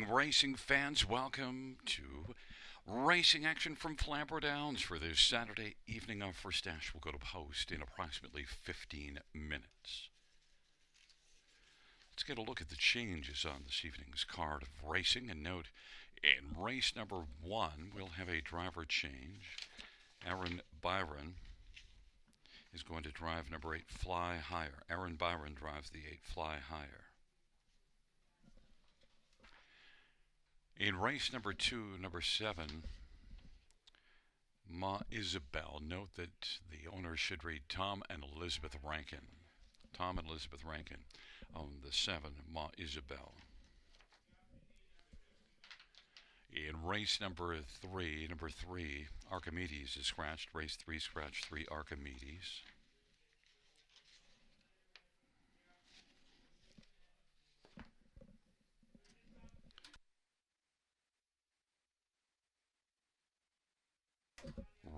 evening, racing fans. Welcome to Racing Action from Flamboro Downs for this Saturday evening. Our first dash will go to post in approximately 15 minutes. Let's get a look at the changes on this evening's card of racing. And note, in race number 1, we'll have a driver change. Aaron Byron is going to drive number 8, Fly Higher. Aaron Byron drives the 8, Fly Higher. In race number 2, number 7, Ma Isabel. Note that the owners should read Tom and Elizabeth Rankin. Tom and Elizabeth Rankin own the 7, Ma Isabel. In race number 3, Archimedes is scratched. Race 3, scratch 3, Archimedes.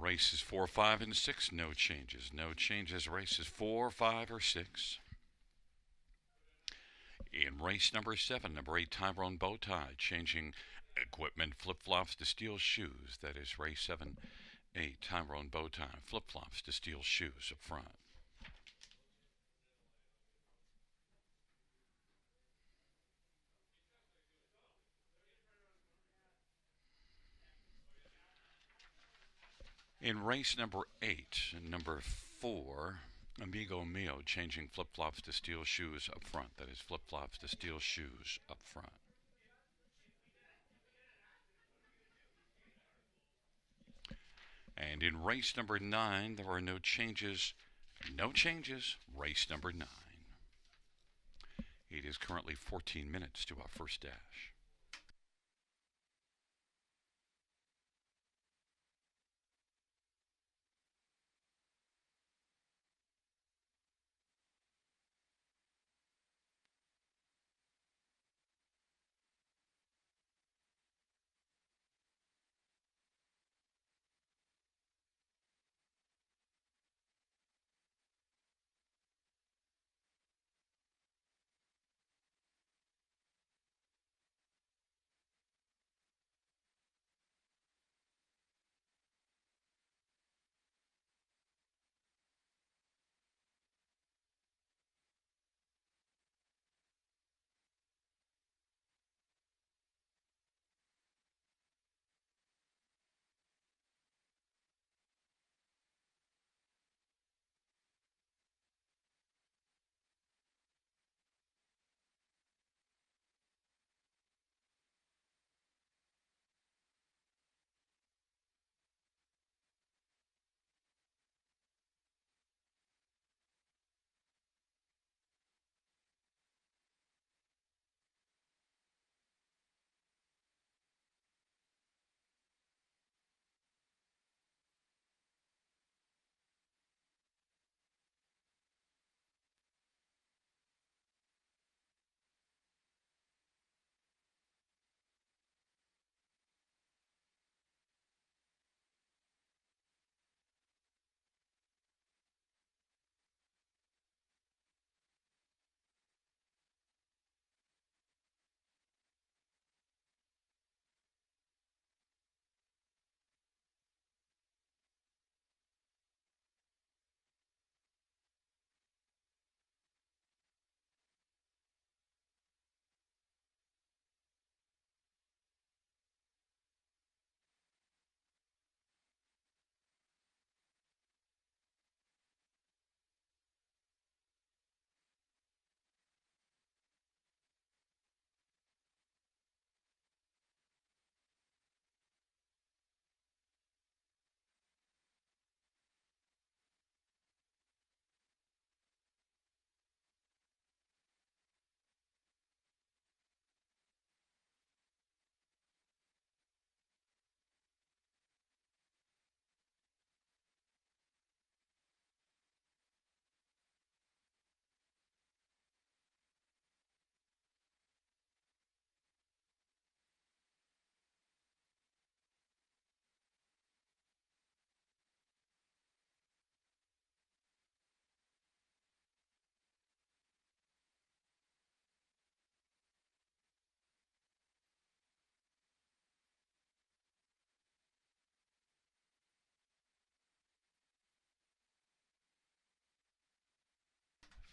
Races 4, 5, and 6, no changes. No changes. Races 4, 5, or 6. In race number 7, number 8, Tyrone Bowtie, changing equipment, flip-flops to steel shoes. That is race 7, 8, Tyrone Bowtie, flip-flops to steel shoes up front. In race number 8, number 4, Amigo Mio, changing flip-flops to steel shoes up front. That is flip-flops to steel shoes up front. And in race number 9, there are no changes. No changes. Race number 9. It is currently 14 minutes to our first dash.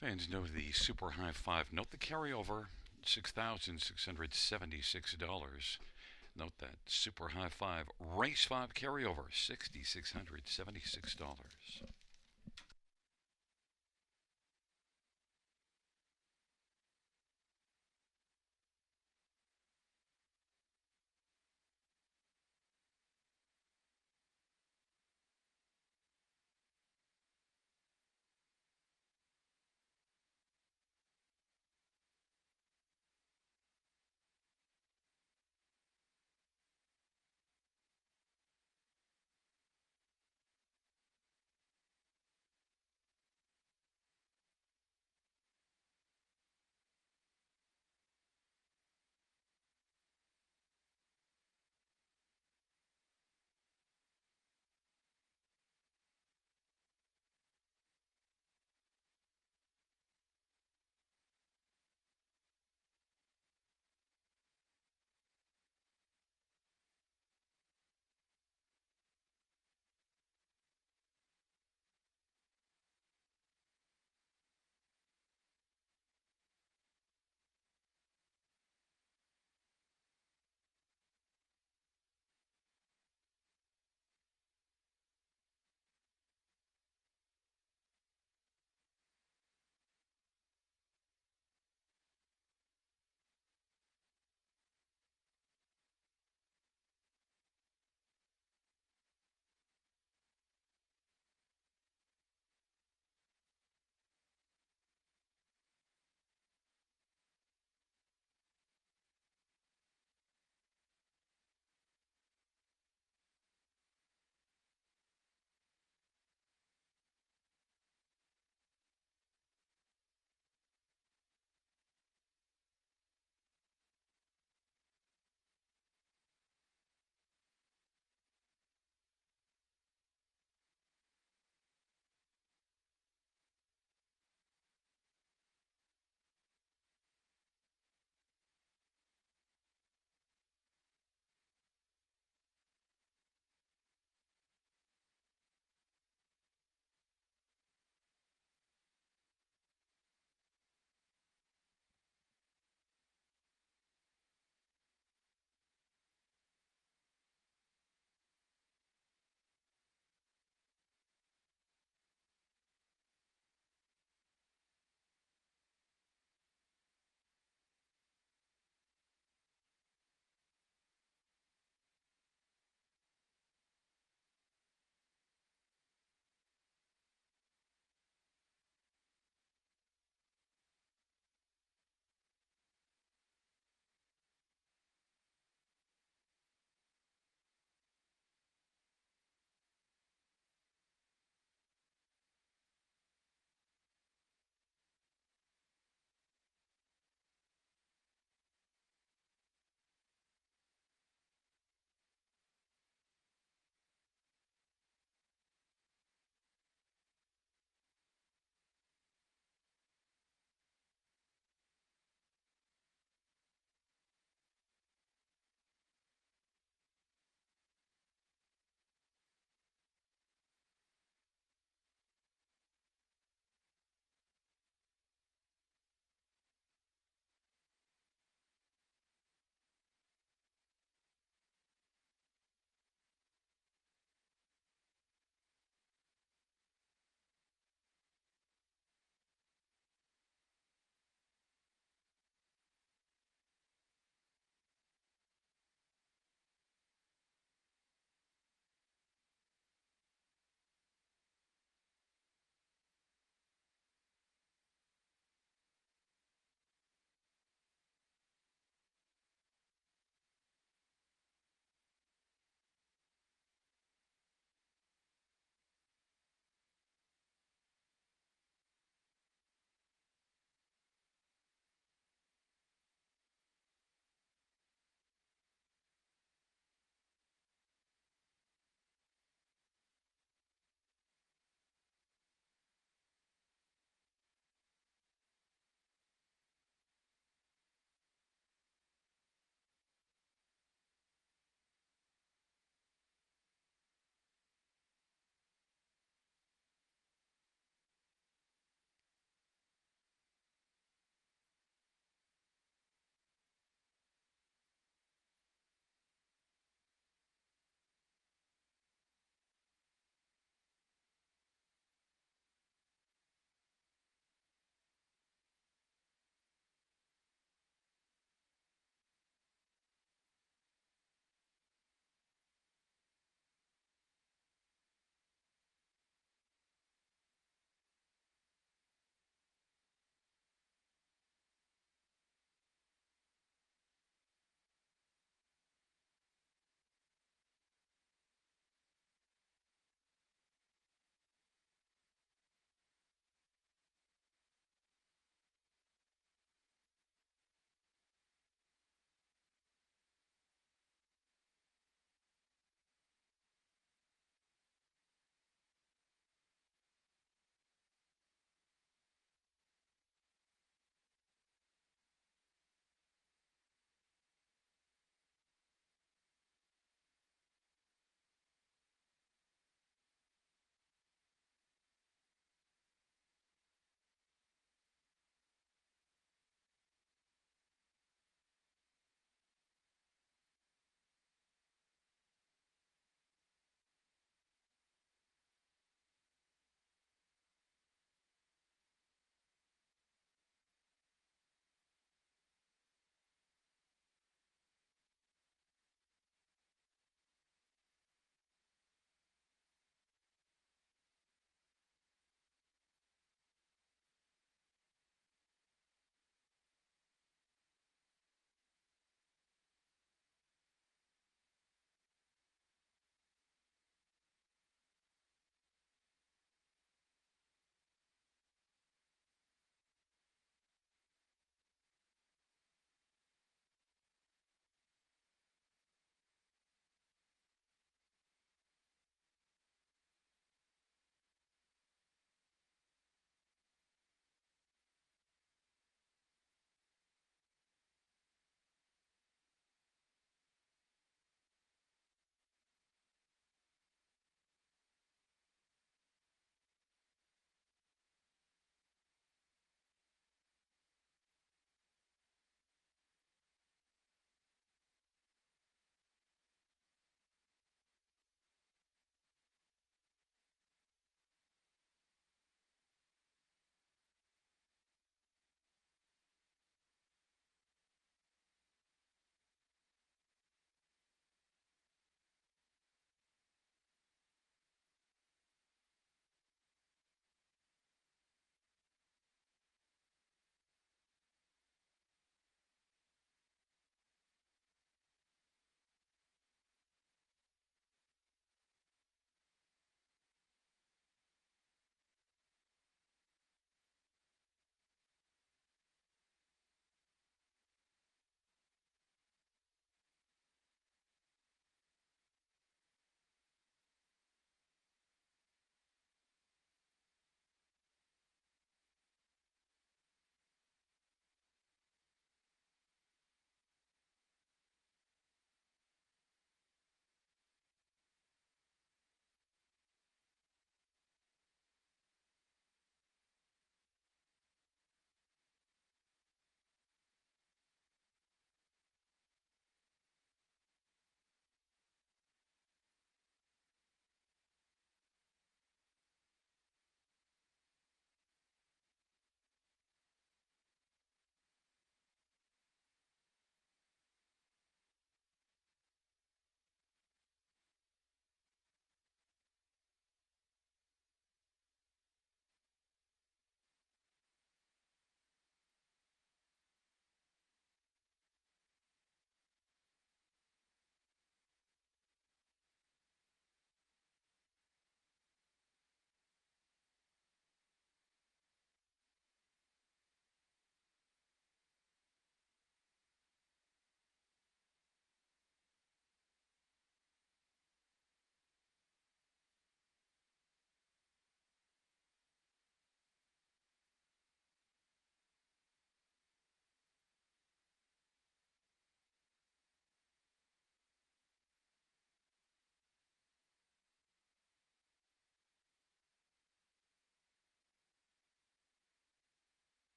Fans know the Super High Five. Note the carryover, $6,676. Note that Super High Five Race 5 carryover, $6,676.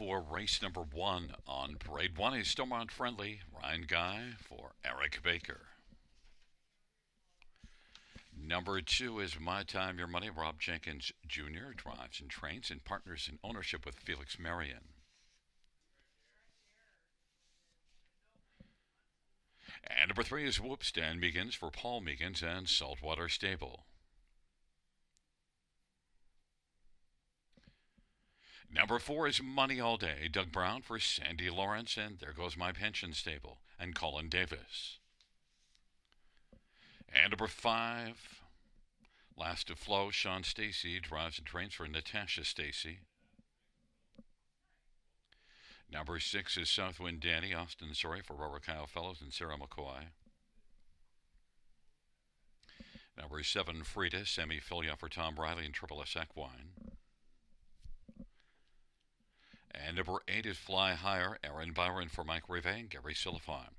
for race number 1 on parade 1 is Stormont Friendly, Ryan Guy for Eric Baker. Number 2 is My Time, Your Money, Rob Jenkins Jr. drives and trains and partners in ownership with Felix Marion. And number 3 is Whoops, Dan Meegans for Paul Meegans and Saltwater Stable. Number 4 is Money All Day, Doug Brown for Sandy Lawrence and There Goes My Pension Stable and Colin Davis. And number 5, Last to Flow, Sean Stacy drives and trains for Natasha Stacy. Number 6 is Southwind Danny, Austin Sorry for Robert Kyle Fellows and Sarah McCoy. Number 7, Frida, Sammy Filia for Tom Riley and Triple S Equine. And number 8 is Fly Higher, Aaron Byron for Mike Rive and Gary Silifon.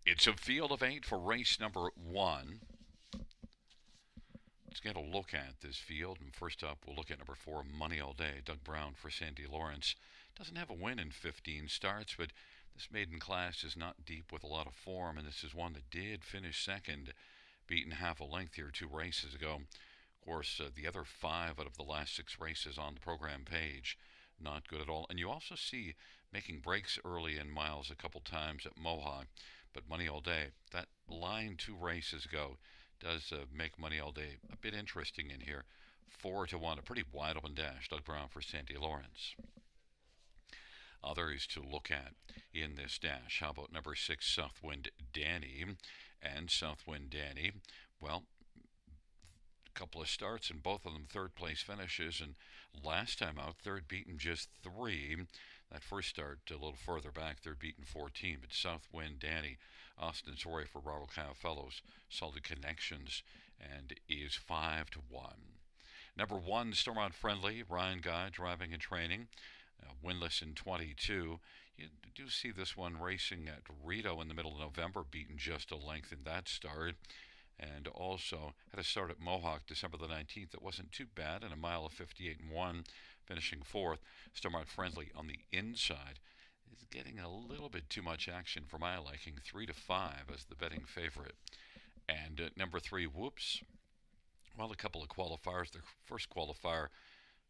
It's a field of 8 for race number 1. Let's get a look at this field. And first up, we'll look at number 4, Money All Day, Doug Brown for Sandy Lawrence. Doesn't have a win in 15 starts, but this maiden class is not deep with a lot of form, and this is one that did finish second, beaten half a length here 2 races ago. Of course, the other 5 out of the last 6 races on the program page, not good at all. And you also see making breaks early in miles a couple times at Mohawk, but Money All Day, that line 2 races ago, does make Money All Day a bit interesting in here. 4-1, a pretty wide open dash. Doug Brown for Sandy Lawrence. Others to look at in this dash. How about number 6, Southwind Danny? And Southwind Danny, well, a couple of starts and both of them third place finishes, and last time out third beaten just 3. That first start a little further back, third beaten 14, but Southwind Danny, Austin Sorry for Robert Kyle Fellows, solid connections, and is 5-1. Number 1, Stormont Friendly, Ryan Guy driving and training, winless in 22. You do see this one racing at Rito in the middle of November, beaten just a length in that start. And also had a start at Mohawk December the 19th that wasn't too bad, and a mile of 58-1, finishing 4th. Stormont Friendly on the inside is getting a little bit too much action for my liking, 3-5 as the betting favorite. And number 3, Whoops. Well, a couple of qualifiers. The first qualifier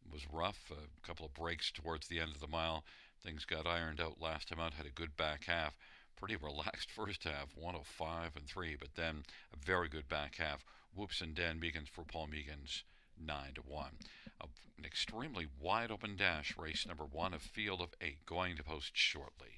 was rough, a couple of breaks towards the end of the mile. Things got ironed out last time out, had a good back half. Pretty relaxed first half, 105 and 3, but then a very good back half. Whoops and Dan Meegans for Paul Meegans, 9-1. An extremely wide open dash, race number 1, a field of 8, going to post shortly.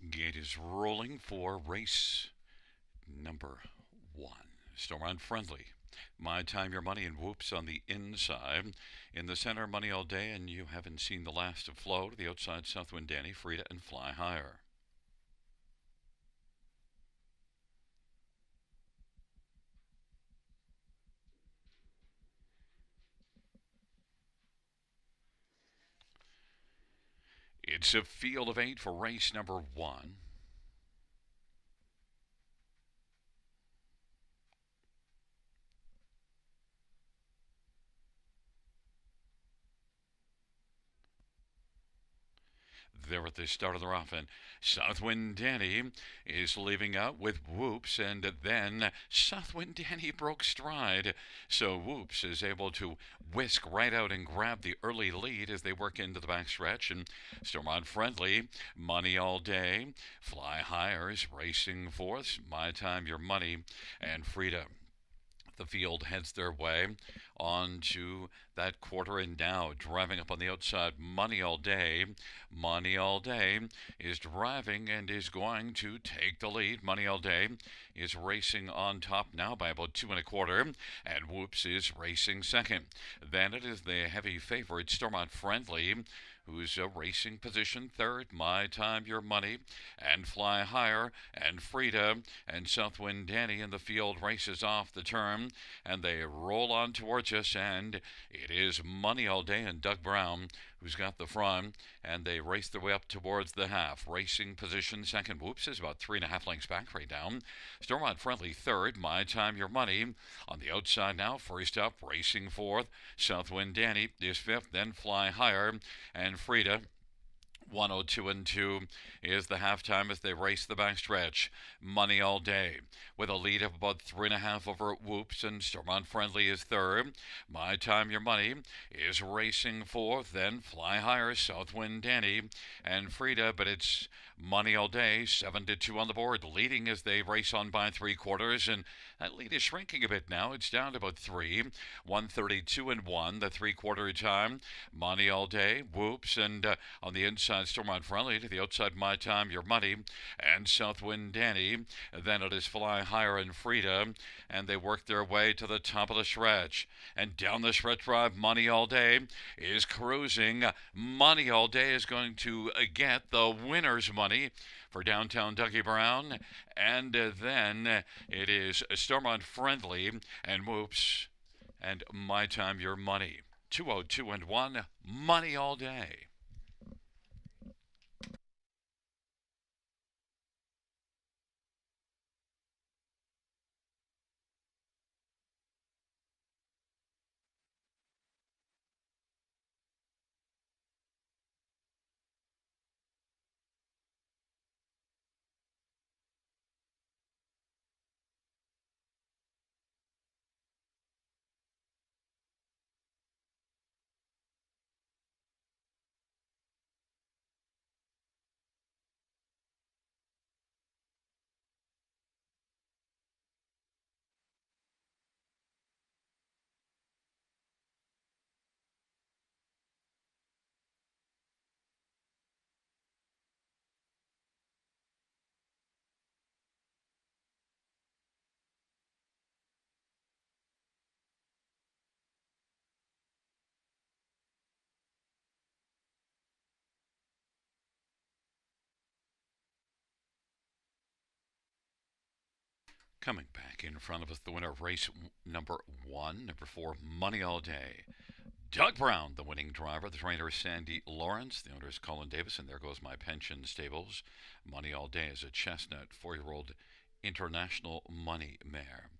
Gate is rolling for race number 1. Store on friendly. My time, your money, and whoops on the inside. In the center, money all day, and you haven't seen the last of flow. To the outside, Southwind Danny, Frida, and fly higher. It's a field of 8 for race number 1. There at the start of the rough, and Southwind Danny is leaving out with Whoops, and then Southwind Danny broke stride, so Whoops is able to whisk right out and grab the early lead as they work into the backstretch, and Stormont Friendly, Money All Day, Fly Hires racing fourths, My Time Your Money, and Frida. The field heads their way on to that quarter, and now driving up on the outside, Money All Day. Money All Day is driving and is going to take the lead. Money All Day is racing on top now by about 2 1/4, and Whoops is racing second. Then it is the heavy favorite Stormont Friendly, who's a racing position third. My Time Your Money and Fly Higher and Frida and Southwind Danny in the field races off the turn, and they roll on towards us, and it is Money All Day and Doug Brown who's got the front, and they race their way up towards the half. Racing position second. Whoops is about 3.5 lengths back right now. Stormont Friendly third. My Time Your Money on the outside now. First up, racing fourth. Southwind Danny is fifth. Then Fly Higher and Frida. 102 and 2 is the halftime as they race the backstretch. Money All Day with a lead of about 3.5 over Whoops, and Stormont Friendly is third. My Time Your Money is racing fourth. Then Fly Higher, Southwind Danny, and Frida, but it's Money All Day 7-2 on the board, leading as they race on by 3/4, and that lead is shrinking a bit now. It's down to about 3. 132 and 1 the 3/4 time. Money All Day, Whoops, and on the inside Stormont Friendly. To the outside, My Time Your Money and Southwind Danny. Then it is Fly Higher and Frida, and they work their way to the top of the stretch. And down the stretch drive, Money All Day is cruising. Money All Day is going to get the winner's money for downtown Dougie Brown, and then it is Stormont Friendly and Whoops and My Time Your Money. 202 and 1, Money All Day. Coming back in front of us, the winner of race number 1, number 4, Money All Day. Doug Brown, the winning driver. The trainer is Sandy Lawrence. The owner is Colin Davis, and there goes My Pension Stables. Money All Day is a chestnut 4-year-old international money mare.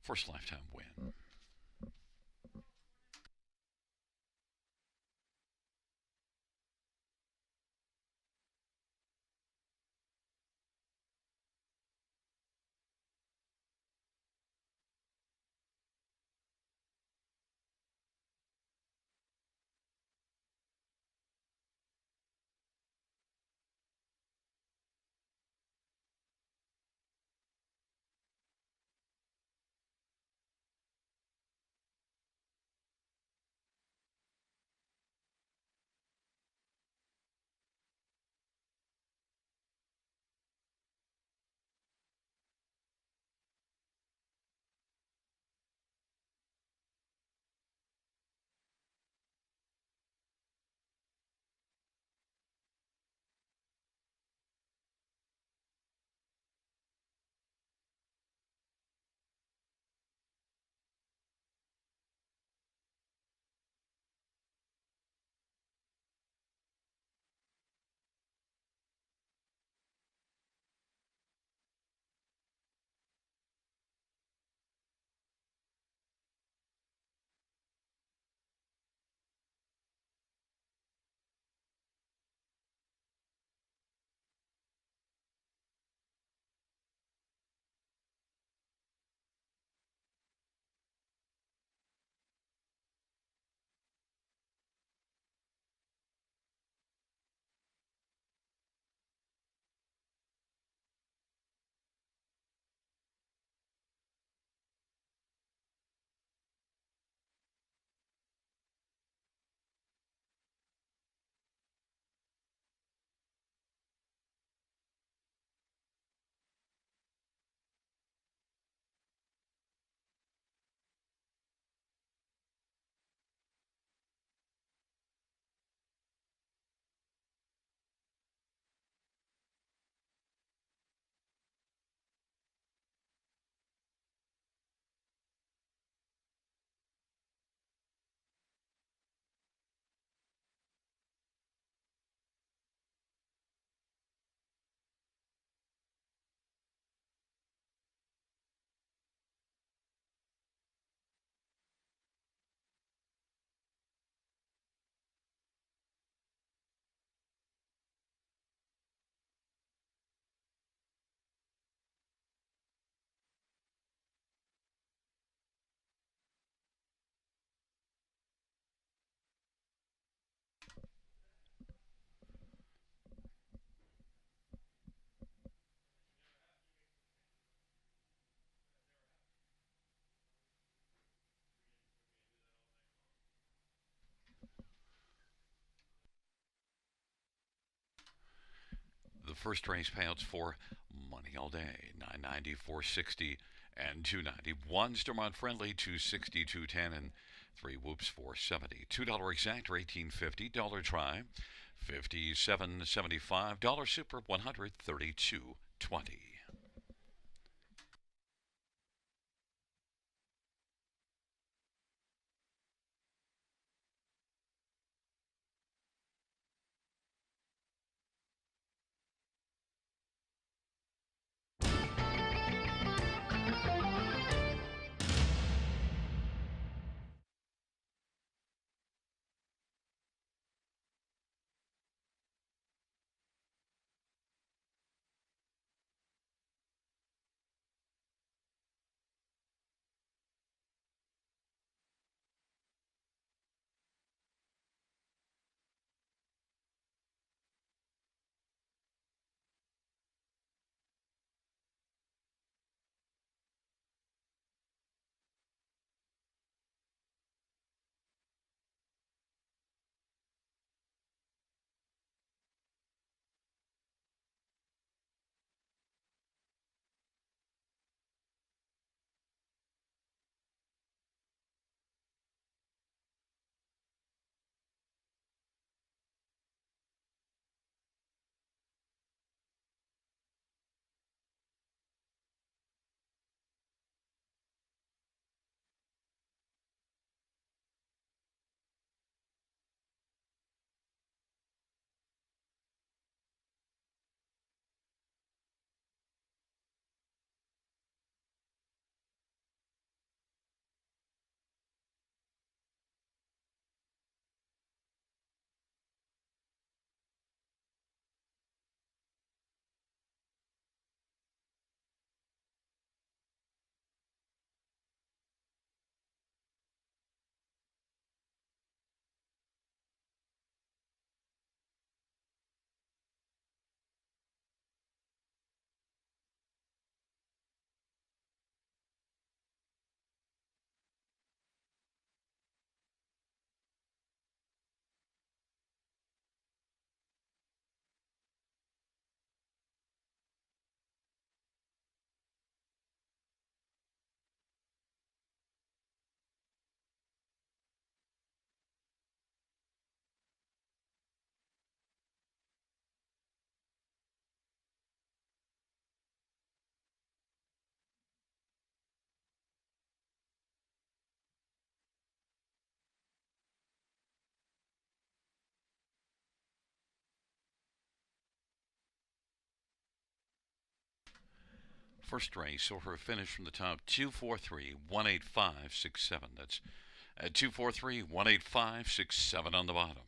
First lifetime win. the first race payouts for Money All Day, 990, 460, and 290. One Stormont Friendly, 260, 210, and three whoops, 470. $2 exact, or 1850. Dollar try, 57.75. Dollar super, 132.20. First race, or her finish from the top, 243 18567. That's 243 18567 on the bottom.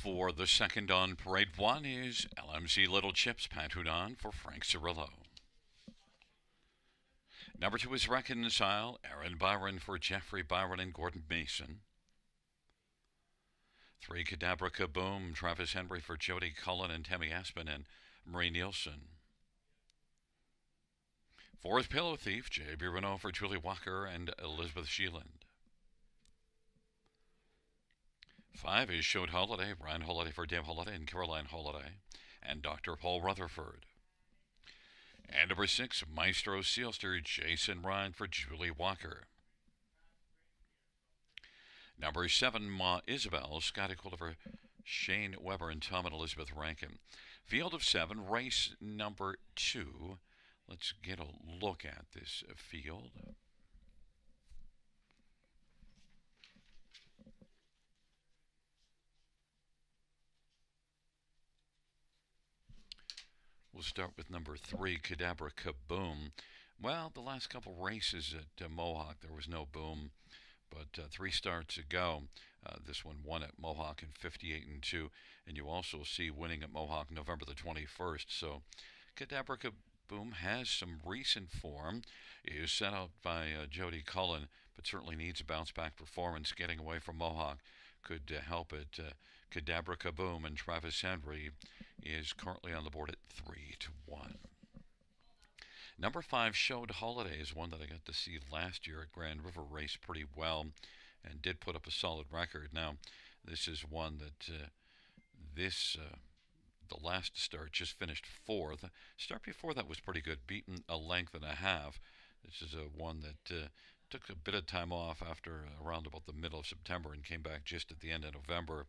For the second on Parade 1 is LMC Little Chips Pantudon for Frank Cirillo. Number 2 is Reconcile, Aaron Byron for Jeffrey Byron and Gordon Mason. 3, Cadabra Kaboom, Travis Henry for Jody Cullen and Tammy Aspen and Marie Nielsen. 4 is Pillow Thief, J.B. Renault for Julie Walker and Elizabeth Sheeland. 5 is Showed Holiday, Ryan Holiday for Dave Holiday and Caroline Holiday and Dr. Paul Rutherford. And number 6, Maestro Sealster, Jason Ryan for Julie Walker. Number 7, Ma Isabel, Scotty Culliver, Shane Weber, and Tom and Elizabeth Rankin. Field of 7, race number 2. Let's get a look at this field. We'll start with number 3, Cadabra Kaboom. Well, the last couple races at Mohawk, there was no boom, but 3 starts ago, this one won at Mohawk in 58-2, and you also see winning at Mohawk November the 21st. So Cadabra Kaboom has some recent form, is set out by Jody Cullen, but certainly needs a bounce-back performance. Getting away from Mohawk could help it. Cadabra Kaboom and Travis Henry is currently on the board at 3-1. Number 5, Showed Holiday, is one that I got to see last year at Grand River, raced pretty well and did put up a solid record. Now, this is one that the last start just finished 4th. Start before that was pretty good, beaten a length and a half. This is one that took a bit of time off after around about the middle of September and came back just at the end of November.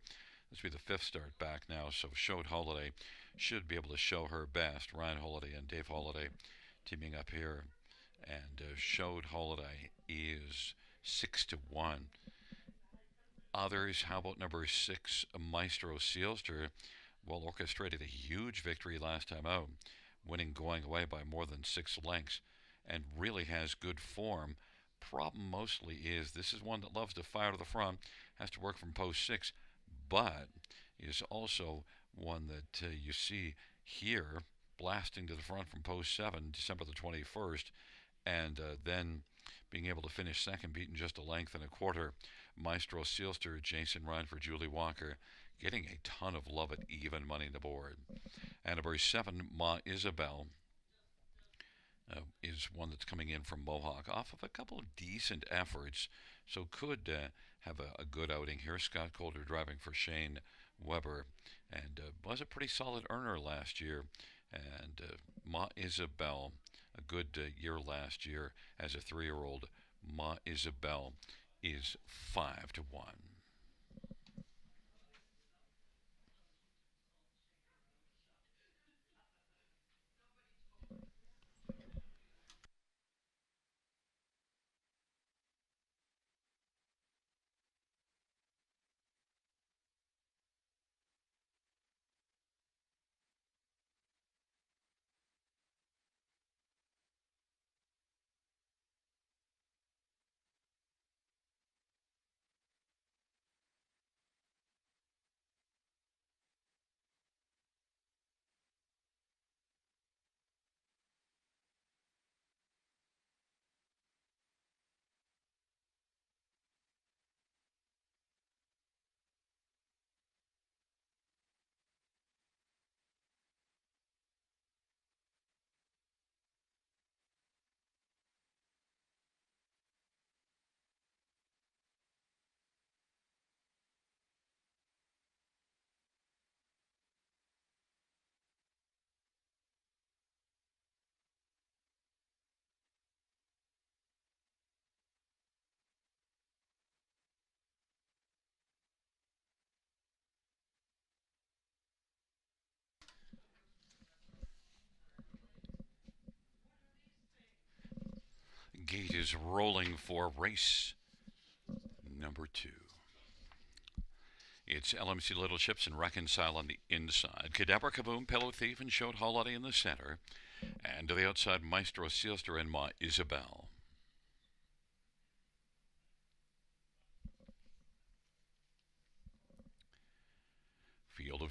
This will be the 5th start back now, so Showed Holiday should be able to show her best. Ryan Holiday and Dave Holiday teaming up here, and Showed Holiday is 6-1. Others, how about number 6, Maestro Sealster? Well, orchestrated a huge victory last time out, winning going away by more than 6 lengths, and really has good form. Problem mostly is this is one that loves to fire to the front, has to work from post 6, but is also one that you see here blasting to the front from post 7, December the 21st, and then being able to finish second, beaten just a length and a quarter. Maestro Sealster, Jason Ryan for Julie Walker, getting a ton of love at even money on the board. And number 7, Ma Isabel, is one that's coming in from Mohawk off of a couple of decent efforts, so could have a good outing here. Scott Calder driving for Shane Weber, and was a pretty solid earner last year. And Ma Isabel, a good year last year as a 3-year-old. Ma Isabel is 5-1. Gate is rolling for race number 2. It's LMC Little Chips and Reconcile on the inside. Cadabra Kaboom, Pillow Thief, and Showed Holiday in the center. And to the outside, Maestro Sealster and Ma Isabel.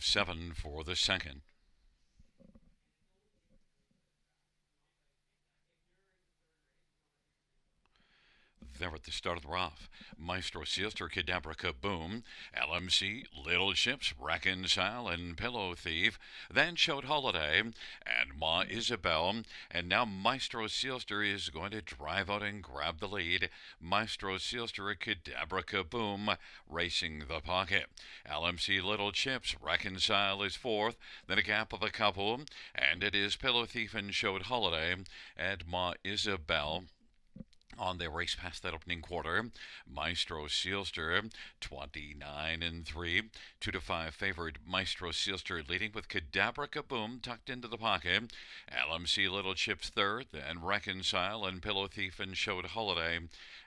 of 7 for the second. There at the start of the rough, Maestro Sister, Cadabra Kaboom, LMC, Little Ships, Reconcile, and Pillow Thief, then showed Holiday and Ma Isabel, and now Maestro Sister is going to drive out and grab the lead. Maestro Sister, Cadabra Kaboom, racing the pocket. LMC, Little Chips, Reconcile is fourth, then a gap of a couple, and it is Pillow Thief and showed Holiday and Ma Isabel. On the race past that opening quarter, Maestro Sealster 29 and 3, 2 to 5 favored. Maestro Sealster leading with Cadabra Kaboom tucked into the pocket. LMC Little Chips third, then Reconcile and Pillow Thief and showed Holiday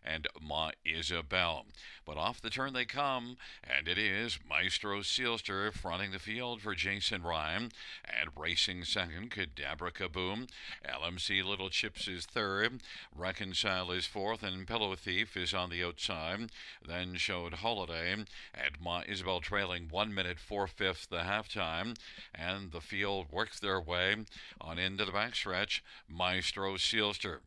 and Ma Isabel. But off the turn they come, and it is Maestro Sealster fronting the field for Jason Ryan, and racing second, Cadabra Kaboom. LMC Little Chips is third, Reconcile is fourth, and Pillow Thief is on the outside. Then showed Holiday, and Ma Isabel trailing 1 minute 4/5 the halftime, and the field works their way on into the backstretch. Maestro Sealster,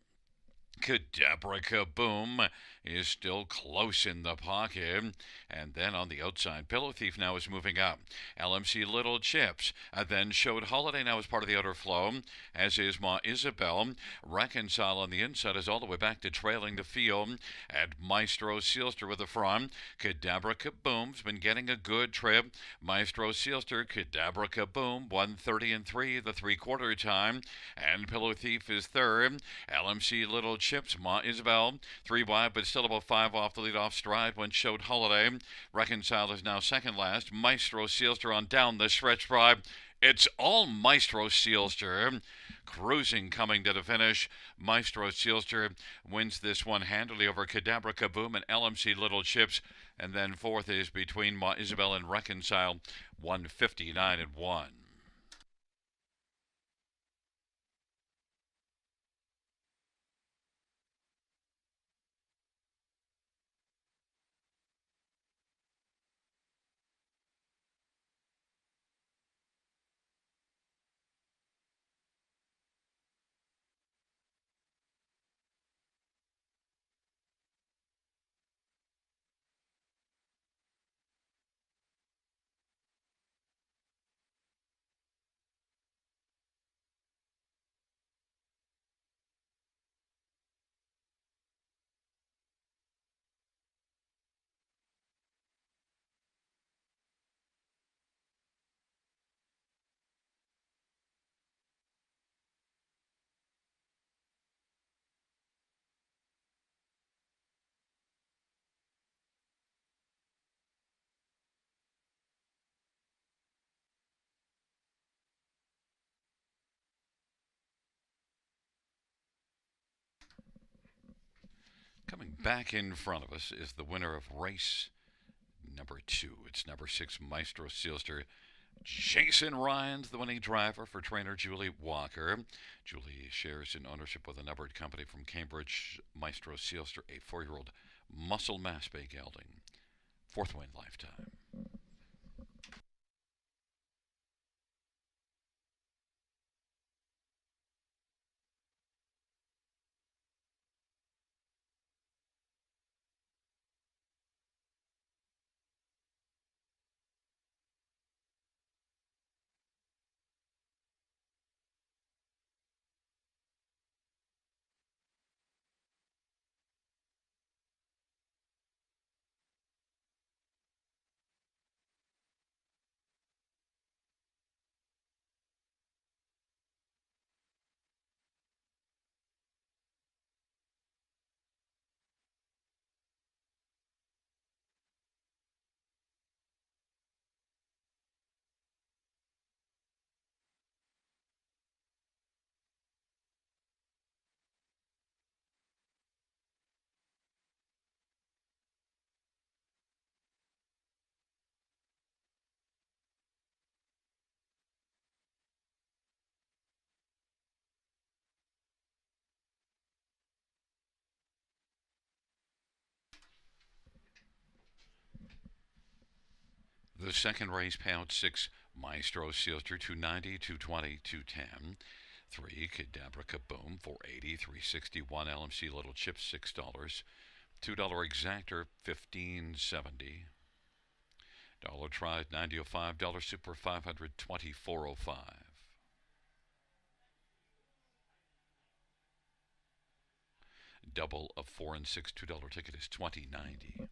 Cadabra Kaboom is still close in the pocket. And then on the outside, Pillow Thief now is moving up. LMC Little Chips then showed Holiday now as part of the outer flow, as is Ma Isabel. Reconcile on the inside is all the way back to trailing the field. And Maestro Sealster with the front. Cadabra Kaboom's been getting a good trip. Maestro Sealster, Cadabra Kaboom, 1:30 and 3, the three-quarter time. And Pillow Thief is third. LMC Little Chips, Ma Isabel, 3 wide, but still about 5 off the lead-off stride when showed Holiday. Reconcile is now second last. Maestro Sealster on down the stretch drive. It's all Maestro Sealster. Cruising coming to the finish. Maestro Sealster wins this one handily over Cadabra Kaboom and LMC Little Chips. And then fourth is between Ma Isabel and Reconcile, 159 and 1. Coming back in front of us is the winner of race number 2. It's number 6, Maestro Sealster. Jason Ryan's the winning driver for trainer Julie Walker. Julie shares in ownership with a numbered company from Cambridge. Maestro Sealster, a 4-year-old muscle mass bay gelding. 4th win lifetime. The second race, pound 6, Maestro seals through 290, 220, 210. 3 Cadabra Kaboom 480, 361 LMC Little Chips $6. $2 Exactor 1570. Dollar Tried 90.05. Dollar Super 500 24.05. Double of 4 and 6 $2 ticket is 20.90.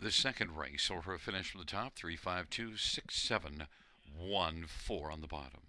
The second race, or for a finish from the top, 3526714 on the bottom.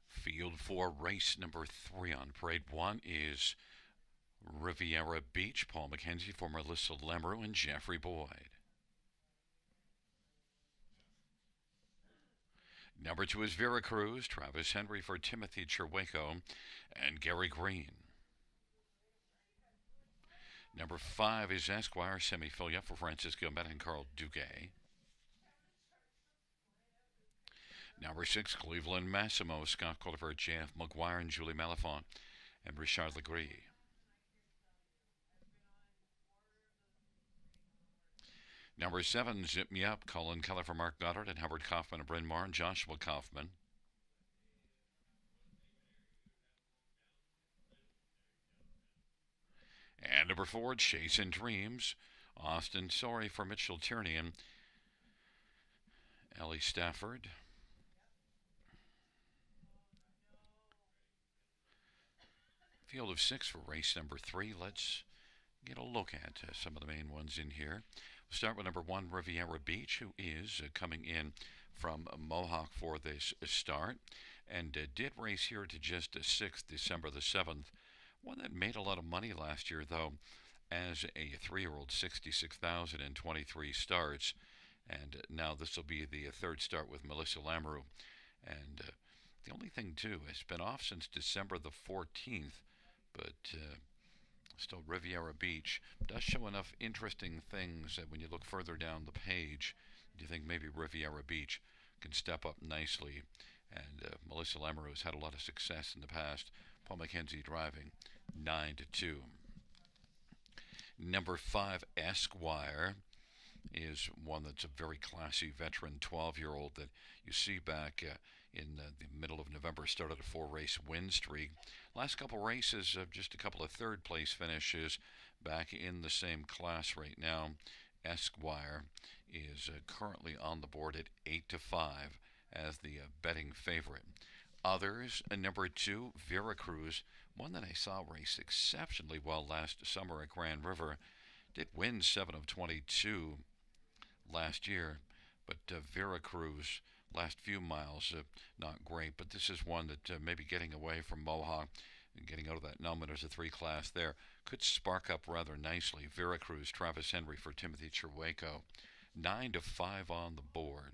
Field 4, race number 3 on parade 1 is Riviera Beach. Paul McKenzie for Melissa Lemeru and Jeffrey Boyd. Number 2 is Veracruz. Travis Henry for Timothy Cherwako and Gary Green. Number 5 is Esquire Semifilia for Francisco Met and Carl Duguay. Number 6, Cleveland Massimo, Scott Culliver, J.F. McGuire, and Julie Malafont, and Richard Legris. Number 7, Zip Me Up, Colin Keller for Mark Goddard, and Howard Kaufman and Bryn Mawr, and Joshua Kaufman. And number 4, Chasing Dreams, Austin Sorry for Mitchell Tierney and Ellie Stafford. Field of 6 for race number 3. Let's get a look at some of the main ones in here. We'll start with number 1, Riviera Beach, who is coming in from Mohawk for this start, and did race here to just 6th, December the 7th. One that made a lot of money last year, though, as a 3-year-old, 66,023 starts, and now this will be the 3rd start with Melissa Lamoureux. And the only thing, too, it's been off since December the 14th, but still Riviera Beach does show enough interesting things that when you look further down the page, you think maybe Riviera Beach can step up nicely. And Melissa Lamoureux has had a lot of success in the past. Paul McKenzie driving 9-2. Number 5, Esquire, is one that's a very classy veteran 12-year-old that you see back in the middle of November, started a 4-race win streak. Last couple races, just a couple of third-place finishes back in the same class right now. Esquire is currently on the board at 8-5 as the betting favorite. Others, number 2, Veracruz, one that I saw race exceptionally well last summer at Grand River. Did win 7 of 22 last year, but Veracruz, last few miles, not great. But this is one that maybe getting away from Mohawk and getting out of that nominators 3 class there could spark up rather nicely. Veracruz, Travis Henry for Timothy Cherwako, 9-5 on the board.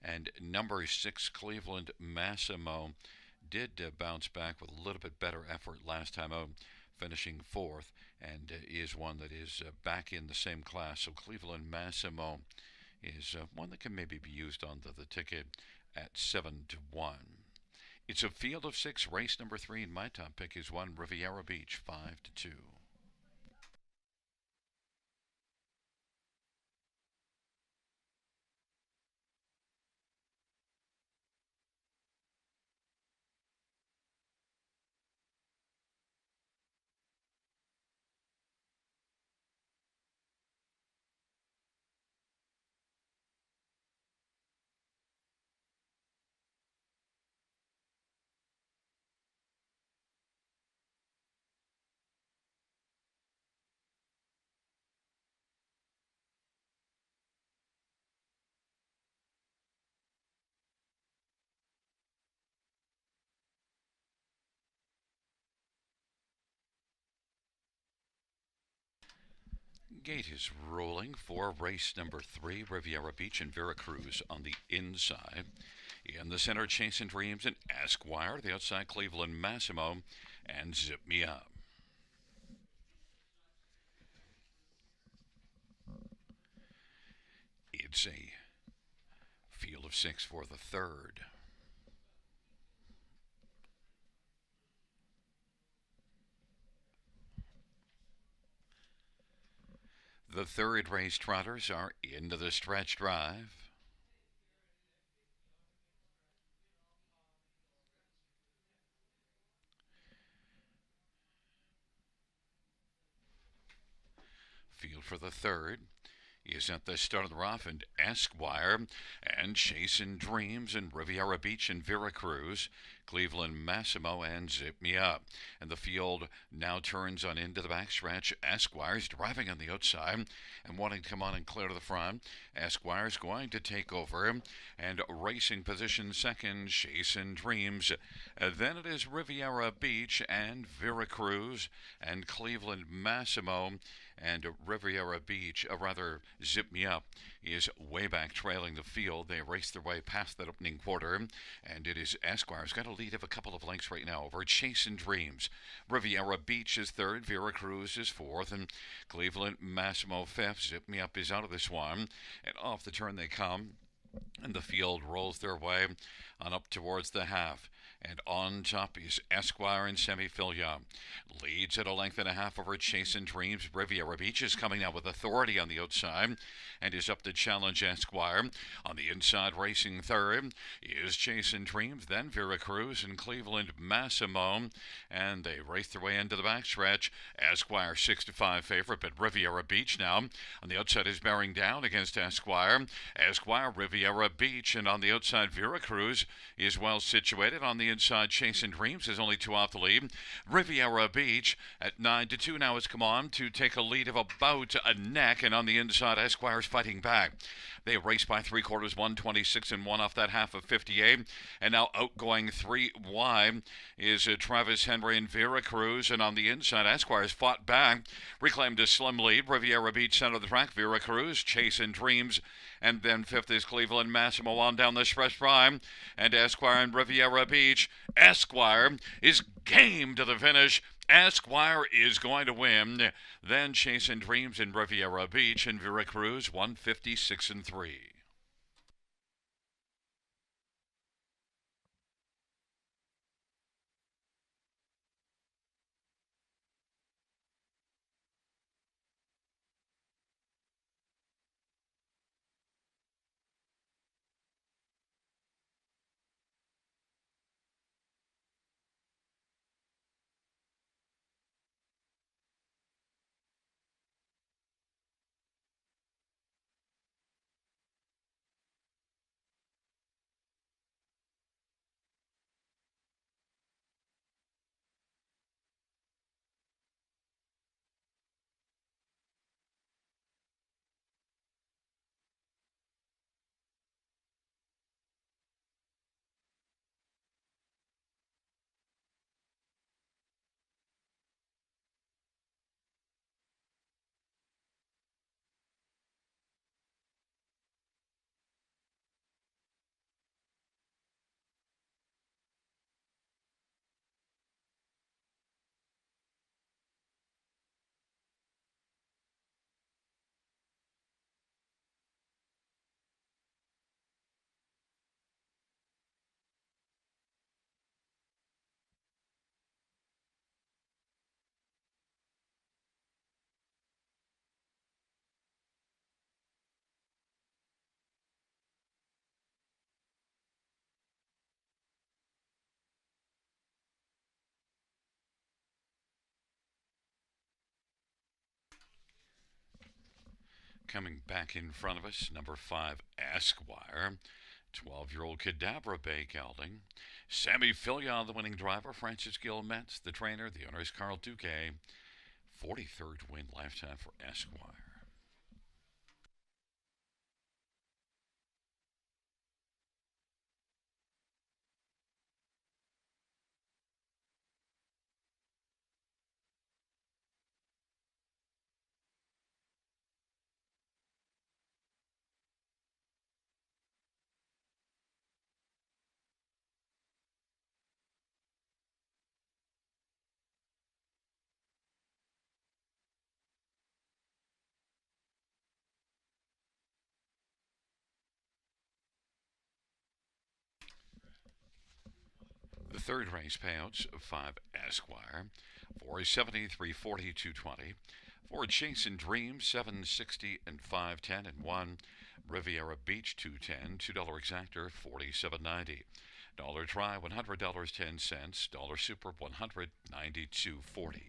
And number 6, Cleveland Massimo, did bounce back with a little bit better effort last time out, finishing 4th, and is one that is back in the same class. So Cleveland Massimo is one that can maybe be used on the ticket at 7-1. It's a field of 6, race number 3, and my top pick is 1, Riviera Beach, 5-2. Gate is rolling for race number 3, Riviera Beach and Veracruz on the inside. In the center, Chasing Dreams and Esquire. The outside, Cleveland Massimo and Zip Me Up. It's a field of 6 for the 3rd. The 3rd race trotters are into the stretch drive. Field for the 3rd is at the start of the rough, and Esquire and Chasing Dreams and Riviera Beach and Veracruz. Cleveland Massimo and Zip Me Up. And the field now turns on into the backstretch. Esquire's driving on the outside and wanting to come on and clear to the front. Esquire's going to take over and racing position second, Chasing Dreams. Then it is Riviera Beach and Veracruz and Cleveland Massimo and Riviera Beach, Zip Me Up, is way back trailing the field. They race their way past that opening quarter, and it is Esquire's got a lead of a couple of lengths right now over Chasing Dreams. Riviera Beach is third, Veracruz is fourth, and Cleveland Massimo fifth. Zip Me Up is out of this one, and off the turn they come, and the field rolls their way on up towards the half. And on top is Esquire and Semifilia. Leads at a length and a half over Chasing Dreams. Riviera Beach is coming now with authority on the outside and is up to challenge Esquire. On the inside, racing third is Chasing Dreams, then Veracruz and Cleveland Massimo. And they race their way into the backstretch. Esquire 6-5 favorite, but Riviera Beach now on the outside is bearing down against Esquire. Esquire, Riviera Beach, and on the outside, Veracruz is well situated. On the inside, Chasing Dreams is only 2 off the lead. Riviera Beach at 9-2 now has come on to take a lead of about a neck, and on the inside, Esquire's fighting back. They race by 3/4, 126 and 1 off that half of 58. And now outgoing 3 wide is Travis Henry and Veracruz. And on the inside, Esquire's fought back, reclaimed a slim lead. Riviera Beach center of the track, Veracruz, Chasing Dreams. And then fifth is Cleveland Massimo on down the stretch prime. And Esquire and Riviera Beach. Esquire is game to the finish. Esquire is going to win. Then Chasing Dreams in Riviera Beach and Veracruz 156 and 3. Coming back in front of us, number 5, Esquire. 12-year-old Cadabra Bay gelding. Sammy Filia, the winning driver. Francis Gill Metz, the trainer. The owner is Carl Duque. 43rd win lifetime for Esquire. The third race payouts of 5 Esquire, 473, 40, 220. 4 Chasing Dreams, 760 and 510 and 1 Riviera Beach 210, $2 exactor 47.90. Dollar try $100.10. Dollar super $192.40.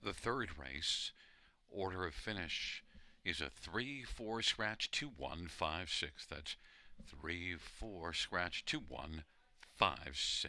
the third race. Order of finish is a 3-4 scratch 2-1-5-6. That's 3-4 scratch 2-1-5-6.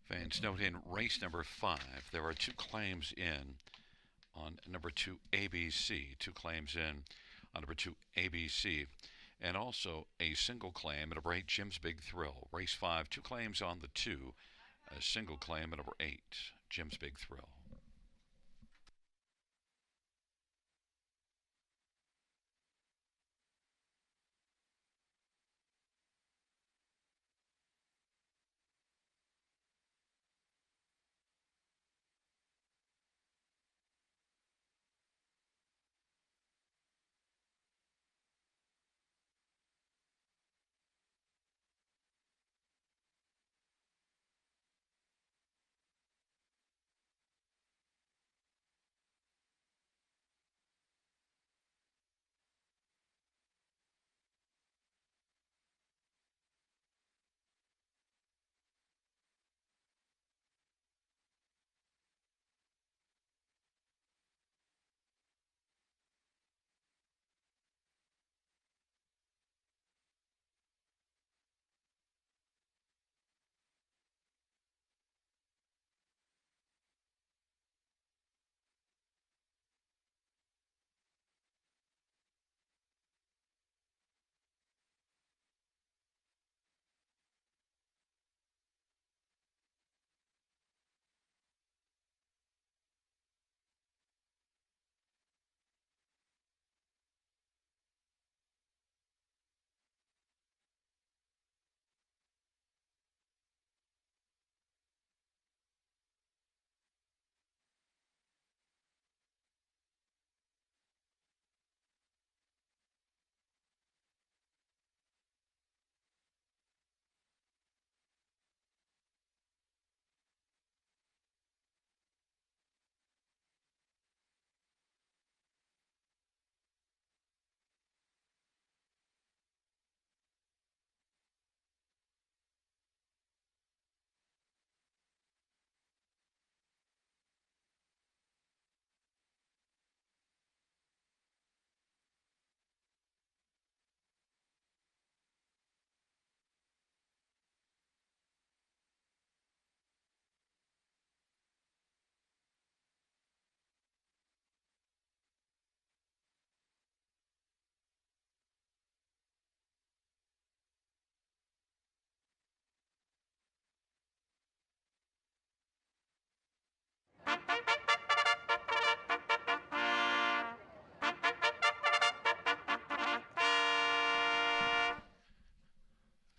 Fans, note in race number 5, there are 2 claims in on number 2 ABC, 2 claims in on number 2 ABC, and also a single claim at number 8 Jim's Big Thrill. Race 5, 2 claims on the 2, a single claim at number 8 Jim's Big Thrill.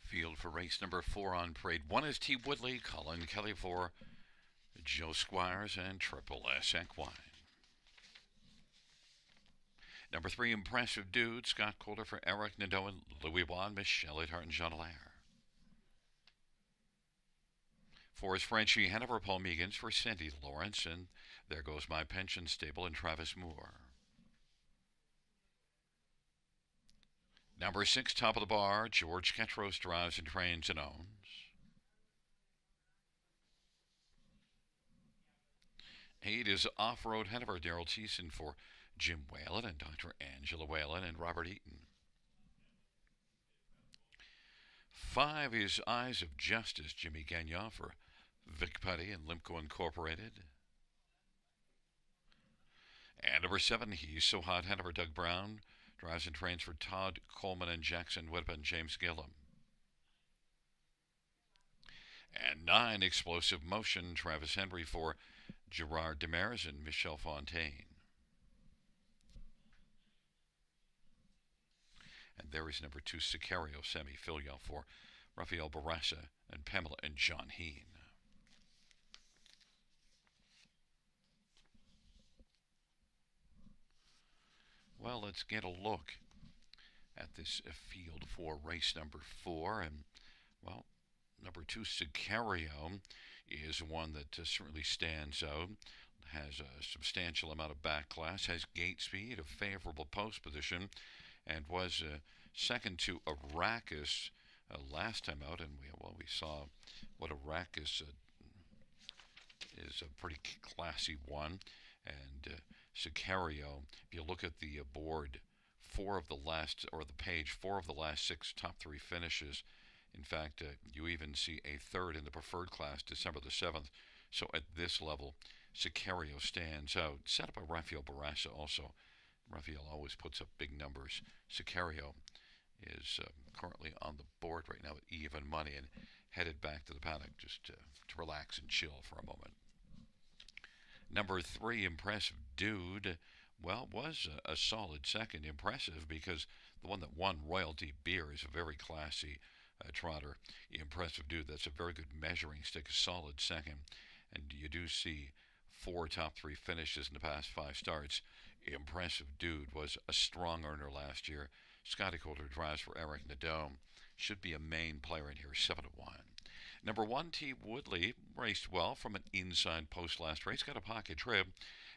Field for race number 4 on parade 1 is T. Woodley, Colin Kelly for Joe Squires, and Triple S Equine. Number 3, Impressive Dude, Scott Calder for Eric Nadeau and Louis Wan, Michelle Hart and Jean Allaire. 4 is Frenchie Hanover, Paul Meegans for Cindy Lawrence, and There Goes My Pension Stable and Travis Moore. Number 6, Top of the Bar, George Ketros drives and trains and owns. 8 is Off-Road Hanover, Daryl Thiessen for Jim Whalen and Dr. Angela Whalen and Robert Eaton. 5 is Eyes of Justice, Jimmy Gagnon for Vic Putty and Limco Incorporated. And number 7, He's So Hot Hanover, Doug Brown drives and trains for Todd Coleman and Jackson Whitman and James Gillum. And 9, Explosive Motion, Travis Henry for Gerard Demers and Michelle Fontaine. And there is number 2, Sicario Semi-Filial for Rafael Barassa and Pamela and John Heen. Well, let's get a look at this field for race number 4. And, well, number 2, Sicario, is one that certainly stands out. Has a substantial amount of back class, has gate speed, a favorable post position, and was second to Arrakis last time out. And we saw what Arrakis is a pretty classy one. And Sicario, if you look at the board, 4 of the last 6 top 3 finishes In fact, you even see a third in the preferred class December the 7th. So at this level, Sicario stands out. Set up by Rafael Barassa also. Rafael always puts up big numbers. Sicario is currently on the board right now at even money and headed back to the paddock just to relax and chill for a moment. Number 3, Impressive Dude, well, was a solid second. Impressive because the one that won Royalty Beer is a very classy trotter. Impressive Dude, that's a very good measuring stick, a solid second. And you do see 4 top 3 finishes in the past 5 starts. Impressive Dude was a strong earner last year. Scotty Coulter drives for Eric Nadeau. Should be a main player in here, 7-1. Number 1, T. Woodley, raced well from an inside post last race, got a pocket trip,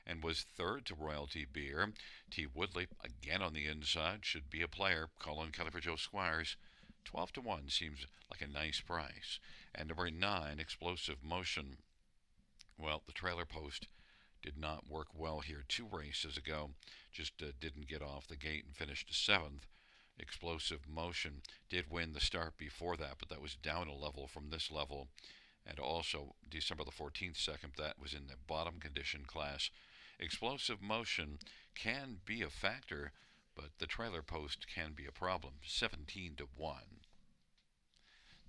and was third to Royalty Beer. T. Woodley, again on the inside, should be a player. Colin Kelly for Joe Squires. 12-1 seems like a nice price. And number 9, Explosive Motion. Well, the trailer post did not work well here 2 races ago. Just didn't get off the gate and finished 7th. Explosive Motion did win the start before that, but that was down a level from this level. And also, December the 14th second, that was in the bottom condition class. Explosive Motion can be a factor, but the trailer post can be a problem. 17-1.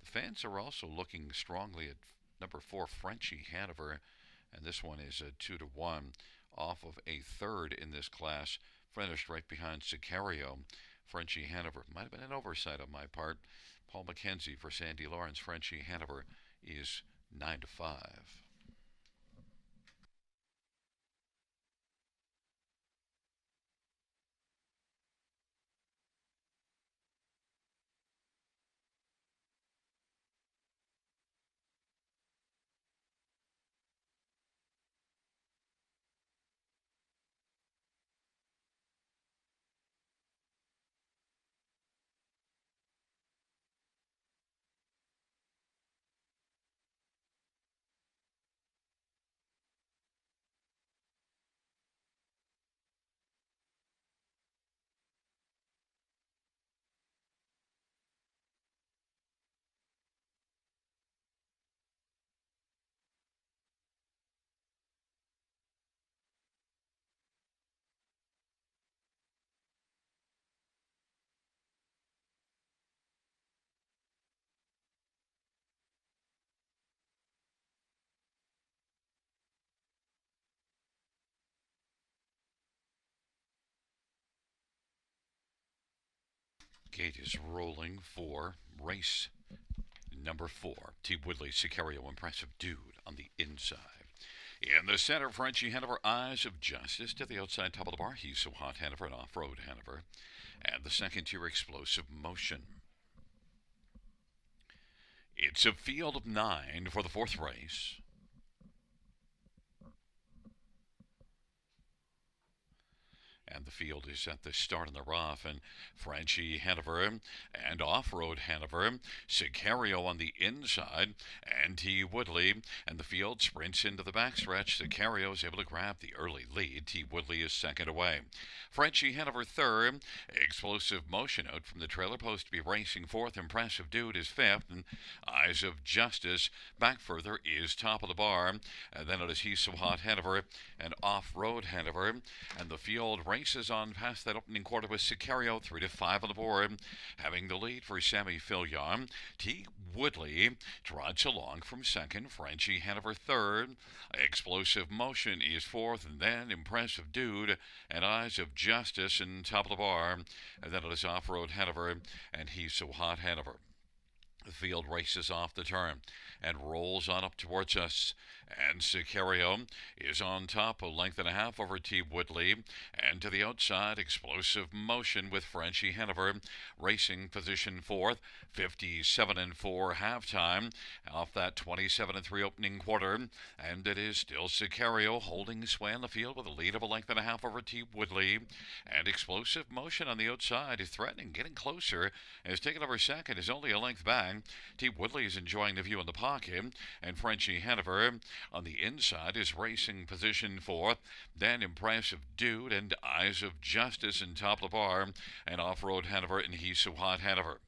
The fans are also looking strongly at number 4, Frenchie Hanover, and this one is a 2-1 off of a third in this class, finished right behind Sicario. Frenchie Hanover might have been an oversight on my part. Paul McKenzie for Sandy Lawrence. Frenchie Hanover is 9-5. Gate is rolling for race number 4. T. Woodley, Sicario, Impressive Dude on the inside. In the center, Frenchie Hanover, Eyes of Justice. To the outside, top of the bar, He's So Hot Hanover and Off-Road Hanover. And the second tier, Explosive Motion. It's a field of 9 for the 4th race. And the field is at the start in the rough, and Frenchie Hanover and Off-Road Hanover, Sicario on the inside, and T. Woodley, and the field sprints into the backstretch. Sicario is able to grab the early lead. T. Woodley is second away. Frenchie Hanover third. Explosive Motion out from the trailer post to be racing fourth. Impressive Dude is fifth, and Eyes of Justice back further is top of the bar. And then it is He's So Hot Hanover and Off-Road Hanover, and the field races on past that opening quarter with Sicario 3-5 on the board, having the lead for Sammy Fillion. T. Woodley trots along from second. Frenchie Hanover third. Explosive Motion is fourth, and then Impressive Dude and Eyes of Justice in top of the bar, and then it is Off-Road Hanover and He's So Hot Hanover. The field races off the turn and rolls on up towards us, and Sicario is on top, a length and a half over T. Woodley, and to the outside, Explosive Motion with Frenchie Hanover racing position fourth, 57-4 halftime off that 27-3 opening quarter, and it is still Sicario holding sway on the field with a lead of a length and a half over T. Woodley, and Explosive Motion on the outside is threatening, getting closer, and is taking over second, is only a length back. T. Woodley is enjoying the view in the pocket, and Frenchie Hanover on the inside is racing position fourth. Then Impressive Dude and Eyes of Justice in top of the bar, and Off-Road Hanover and He's So Hot Hanover.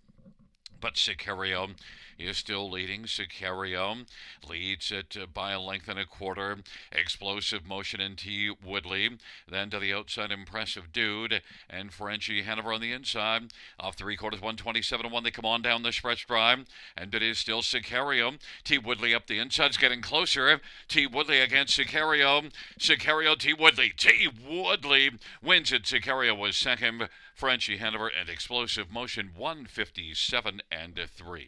But Sicario is still leading. Sicario leads it by a length and a quarter. Explosive Motion and T. Woodley. Then to the outside, Impressive Dude and Frenchie Hanover on the inside. Off 3/4, 127-1. They come on down the stretch drive. And it is still Sicario. T. Woodley up the inside's getting closer. T. Woodley against Sicario. Sicario, T. Woodley. T. Woodley wins it. Sicario was second. Frenchie Hanover and Explosive Motion 157-3.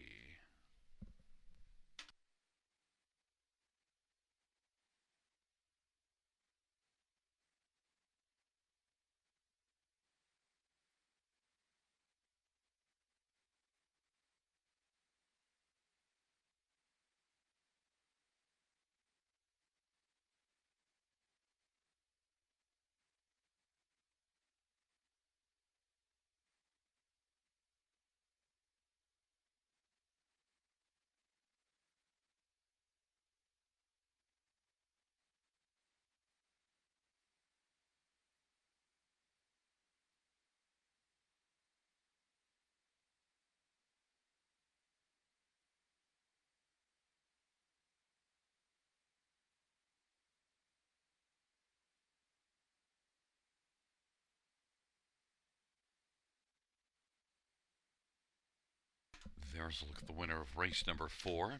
There's a look at the winner of race number 4.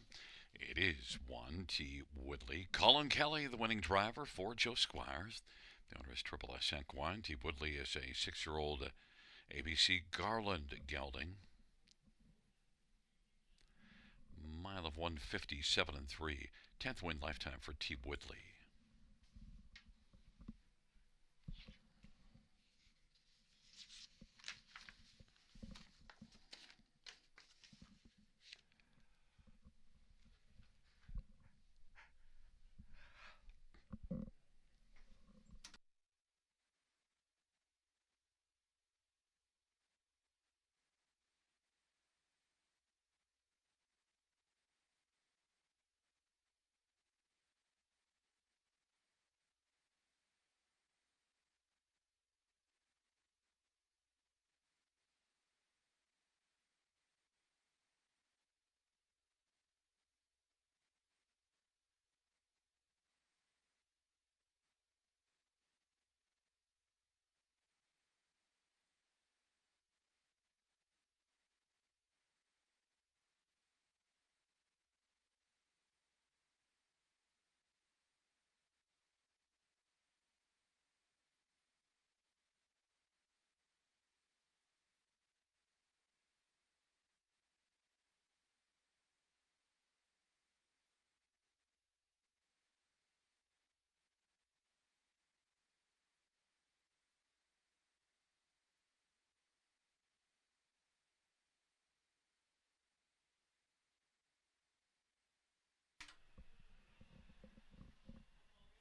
It is 1T Woodley. Colin Kelly, the winning driver for Joe Squires. The owner is Triple S Equine. T. Woodley is a 6-year-old ABC Garland gelding. Mile of 157-3. 10th win lifetime for T. Woodley.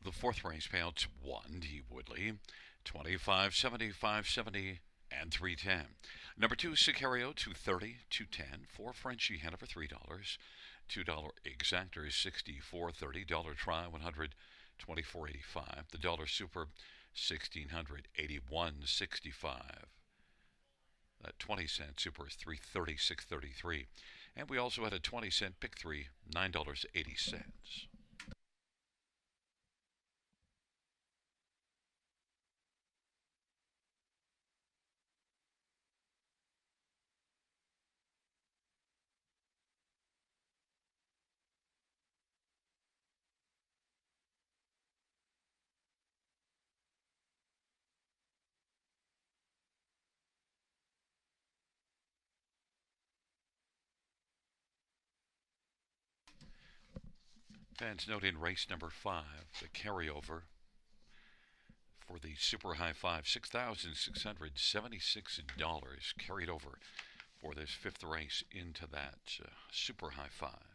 The fourth race payouts 1T Woodley, 25, 75, 70, and 310. Number 2, Sicario, 230, 210. 4, Frenchie Hanover, $3. $2 exactors, 64.30. Dollar try, 124.85. The dollar super, 1681.65. That 20-cent super is 336.33. And we also had a 20-cent pick 3, $9.80. Fans note in race number 5, the carryover for the Super High Five, $6,676 carried over for this 5th race into that Super High Five.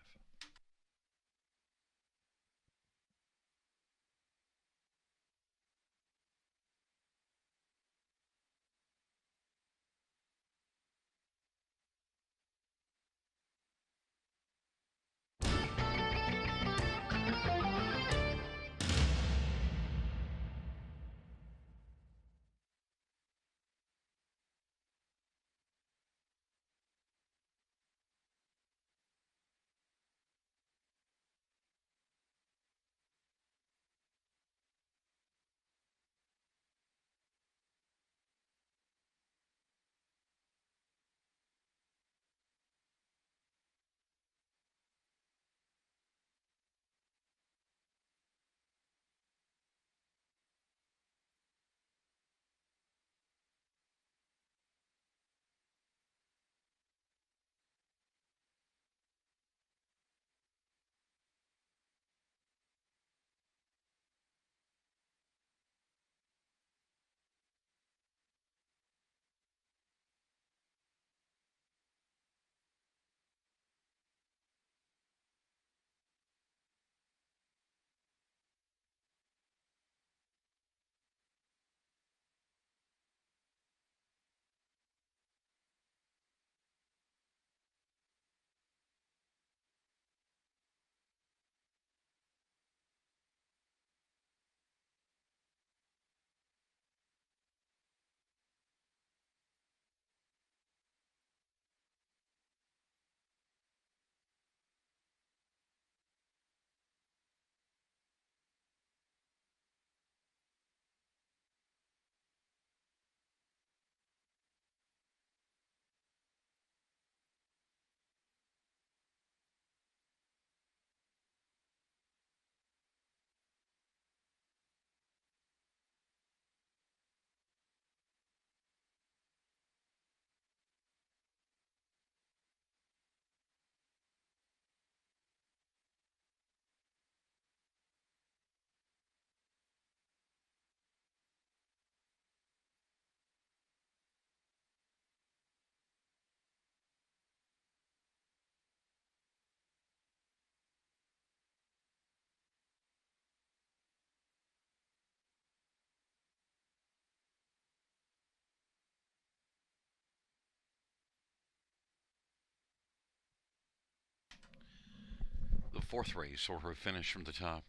fourth race, order of finish from the top.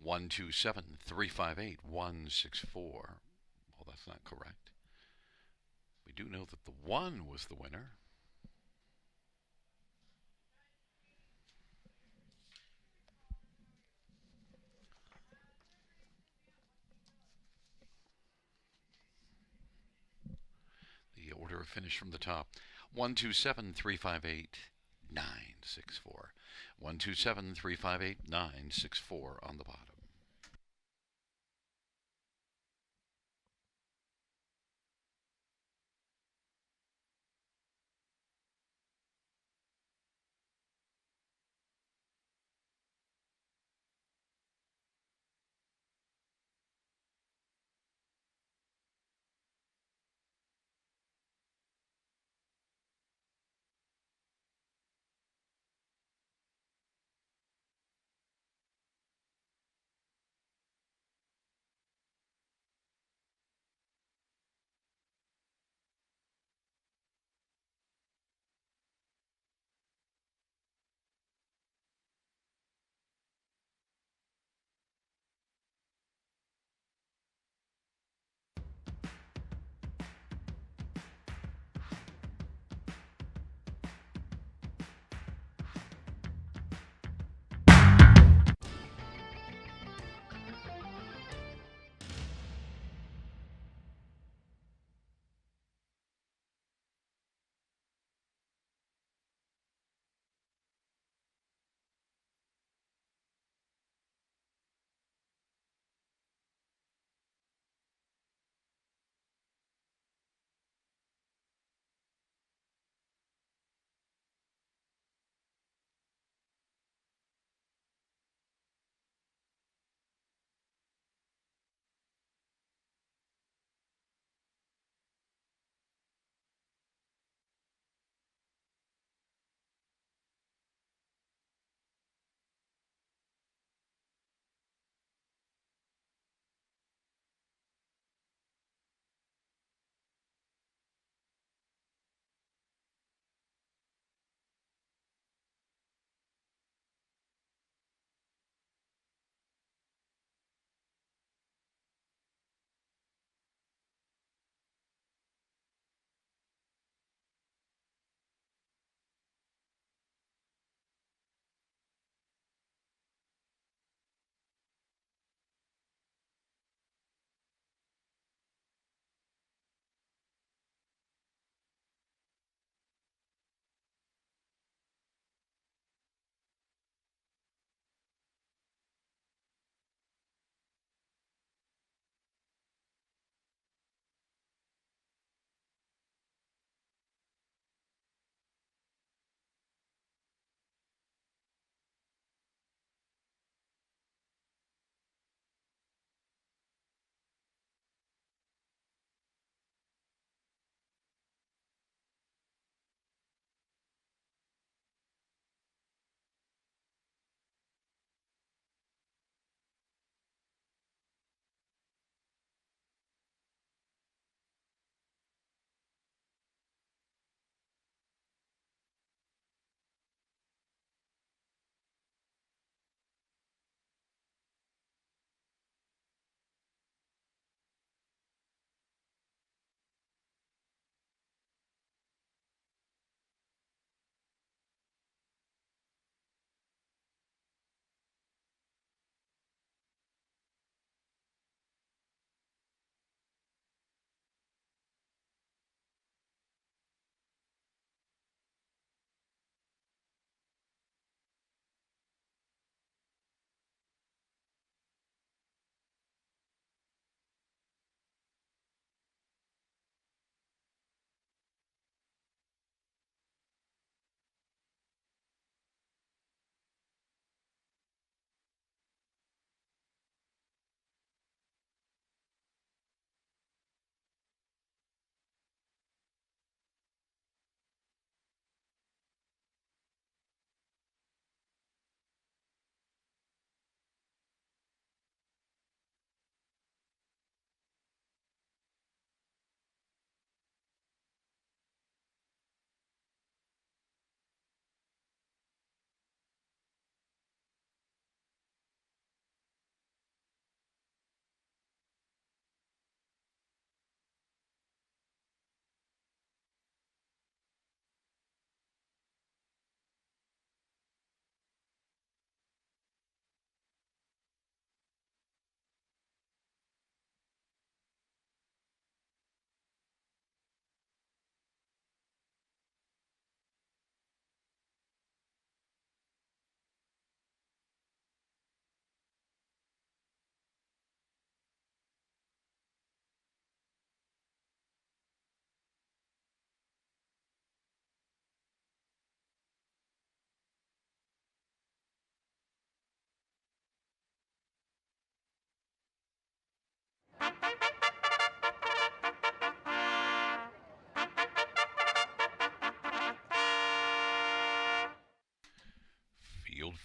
127-358-164. Well, that's not correct. We do know that the 1 was the winner. The order of finish from the top. 127-358-964. 127-358-964 on the bottom.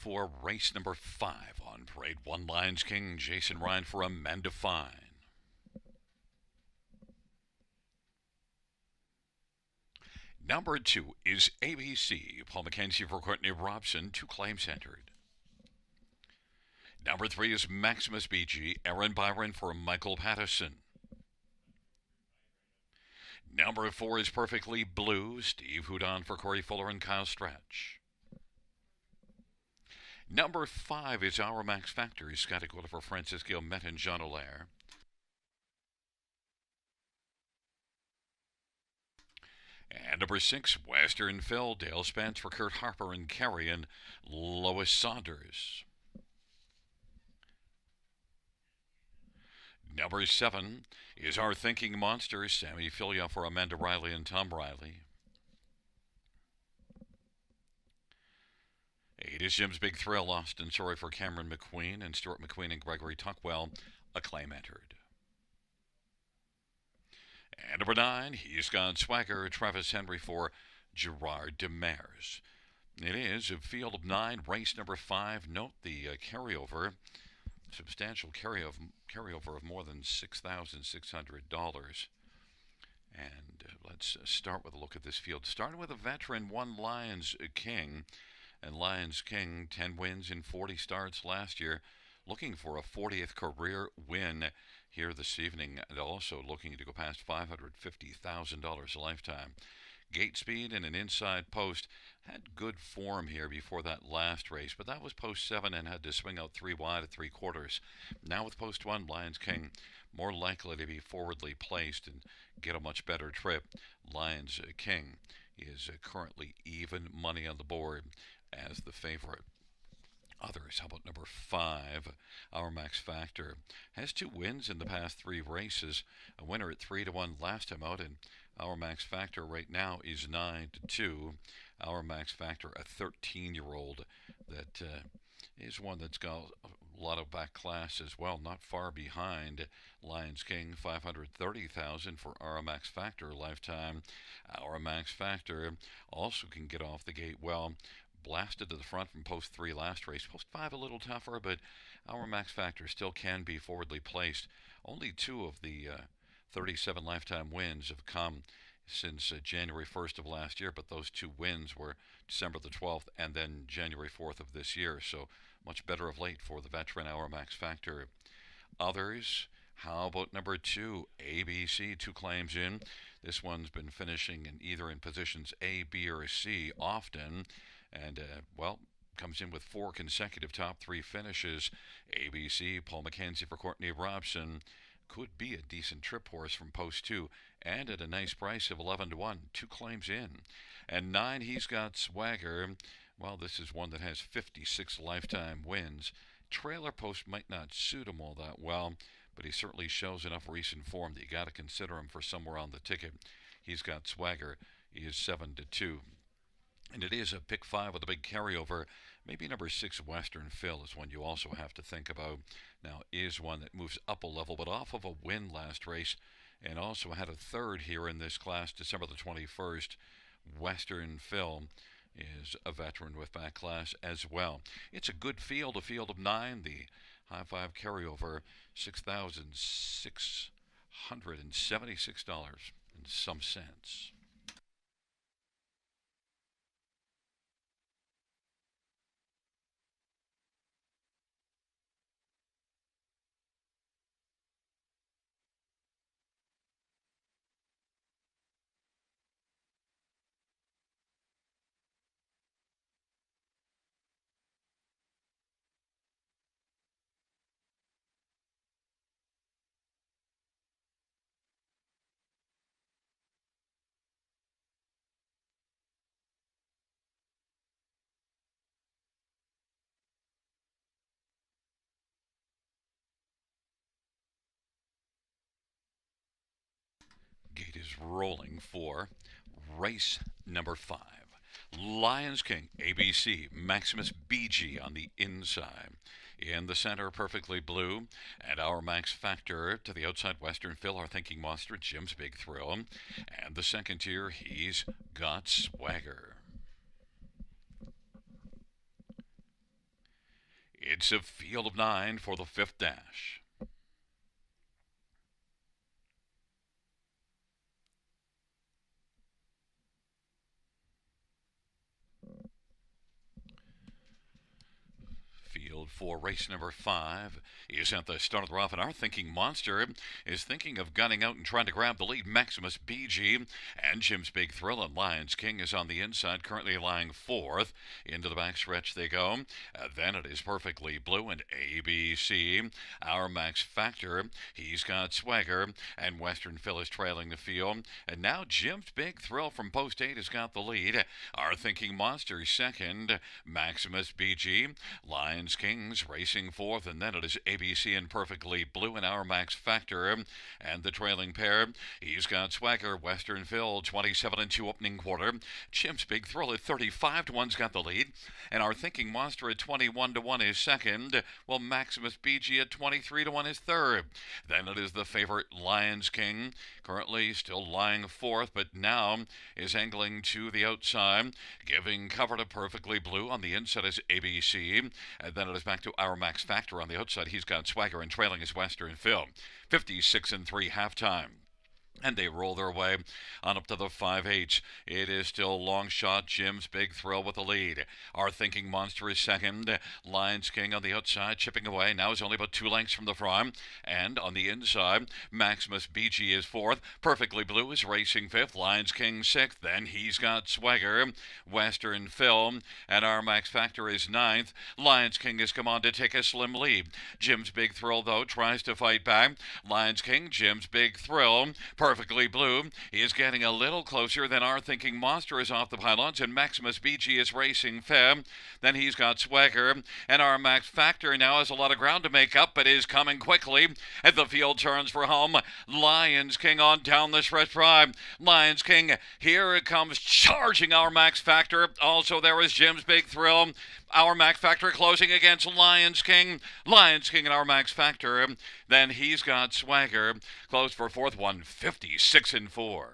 for race number 5 on Parade 1 Lions King. Jason Ryan for Amanda Fine. Number 2 is ABC. Paul McKenzie for Courtney Robson. 2 claims entered. Number 3 is Maximus BG. Aaron Byron for Michael Pattison. Number 4 is Perfectly Blue. Steve Houdon for Corey Fuller and Kyle Stretch. Number 5 is Our Max Factor. Scott Aguila for Francis Gilmet and Jean Olaire. And number 6, Western Phil. Dale Spence for Kurt Harper and Carrie and Lois Saunders. Number 7 is Our Thinking Monster. Sammy Filia for Amanda Riley and Tom Riley. 8 is Jim's Big Thrill. Austin Sorry for Cameron McQueen and Stuart McQueen and Gregory Tuckwell. A claim entered. And number 9, He's Got Swagger. Travis Henry for Gerard Demers. It is a field of 9, race number 5. Note the carryover. Substantial carryover of more than $6,600. And let's start with a look at this field. Starting with a veteran, 1 Lions King. And Lions King, 10 wins in 40 starts last year. Looking for a 40th career win here this evening. And also looking to go past $550,000 a lifetime. Gate speed and an inside post. Had good form here before that last race, but that was post 7 and had to swing out 3 wide at 3/4. Now with post 1, Lions King more likely to be forwardly placed and get a much better trip. Lions King is currently even money on the board as the favorite. Others, how about number 5, Our Max Factor, has 2 wins in the past 3 races. A winner at 3-1 last time out, and Our Max Factor right now is 9-2. Our Max Factor, a 13-year-old that is one that's got a lot of back class as well, not far behind Lions King. $530,000 for Our Max Factor lifetime. Our Max Factor also can get off the gate well. Blasted to the front from post 3 last race. Post 5 a little tougher, but Our Max Factor still can be forwardly placed. Only 2 of the 37 lifetime wins have come since January 1st of last year, but those 2 wins were December the 12th and then January 4th of this year, so much better of late for the veteran Our Max Factor. Others, how about number 2, ABC, 2 claims in. This one's been finishing either in positions A, B, or C often, and, comes in with 4 consecutive top 3 finishes. ABC, Paul McKenzie for Courtney Robson. Could be a decent trip horse from post 2 and at a nice price of 11-1. 2 claims in. And 9, He's Got Swagger. Well, this is one that has 56 lifetime wins. Trailer post might not suit him all that well, but he certainly shows enough recent form that you got to consider him for somewhere on the ticket. He's Got Swagger. He is 7-2. And it is a pick 5 with a big carryover. Maybe number 6, Western Phil, is one you also have to think about. Now, is one that moves up a level, but off of a win last race, and also had a 3rd here in this class, December the 21st. Western Phil is a veteran with back class as well. It's a good field, a field of 9. The high 5 carryover, $6,676 and some cents. Gate is rolling for race number 5. Lions King, ABC, Maximus BG on the inside. In the center, Perfectly Blue, and Our Max Factor to the outside. Western Phil, Our Thinking Monster, Jim's Big Thrill, and the second tier, He's Got Swagger. It's a field of 9 for the 5th dash. Field for race number 5 is at the start of the rough, and our thinking monster is thinking of gunning out and trying to grab the lead. Maximus BG and Jim's Big Thrill and Lions King is on the inside, currently lying 4th. Into the backstretch they go. Then it is Perfectly Blue and ABC. Our Max Factor, he's got Swagger, and Western Phil is trailing the field. And now Jim's Big Thrill from post 8 has got the lead. Our thinking monster second. Maximus BG, Lions Kings racing 4th, and then it is ABC and Perfectly Blue and Our Max Factor. And the trailing pair, he's got Swagger, Western Phil, 27-2 opening quarter. Jim's Big Thrill at 35-1's got the lead. And our thinking monster at 21-1 is second. Well, Maximus BG at 23-1 is third. Then it is the favorite Lions King, currently still lying 4th, but now is angling to the outside, giving cover to Perfectly Blue. On the inside is ABC. And then it is back to Our Max Factor on the outside. He's got Swagger, and trailing is Western Phil. 56-3 halftime. And they roll their way on up to the 5/8. It is still long shot Jim's Big Thrill with the lead. Our thinking monster is second. Lions King on the outside, chipping away. Now is only about 2 lengths from the front. And on the inside, Maximus BG is 4th. Perfectly Blue is racing 5th. Lions King 6th. Then he's got Swagger, Western Phil, and Our Max Factor is 9th. Lions King has come on to take a slim lead. Jim's Big Thrill, though, tries to fight back. Lions King, Jim's Big Thrill, Perfectly Blue, he is getting a little closer. Than Our Thinking Monster is off the pylons, and Maximus BG is racing 5th. Then he's got Swagger, and Our Max Factor now has a lot of ground to make up, but is coming quickly as the field turns for home. Lions King on down the stretch drive. Lions King, here it comes, charging Our Max Factor. Also there is Jim's Big Thrill. Our Max Factor closing against Lions King. Lions King and Our Max Factor. Then he's got Swagger, close for 4th, 156-4.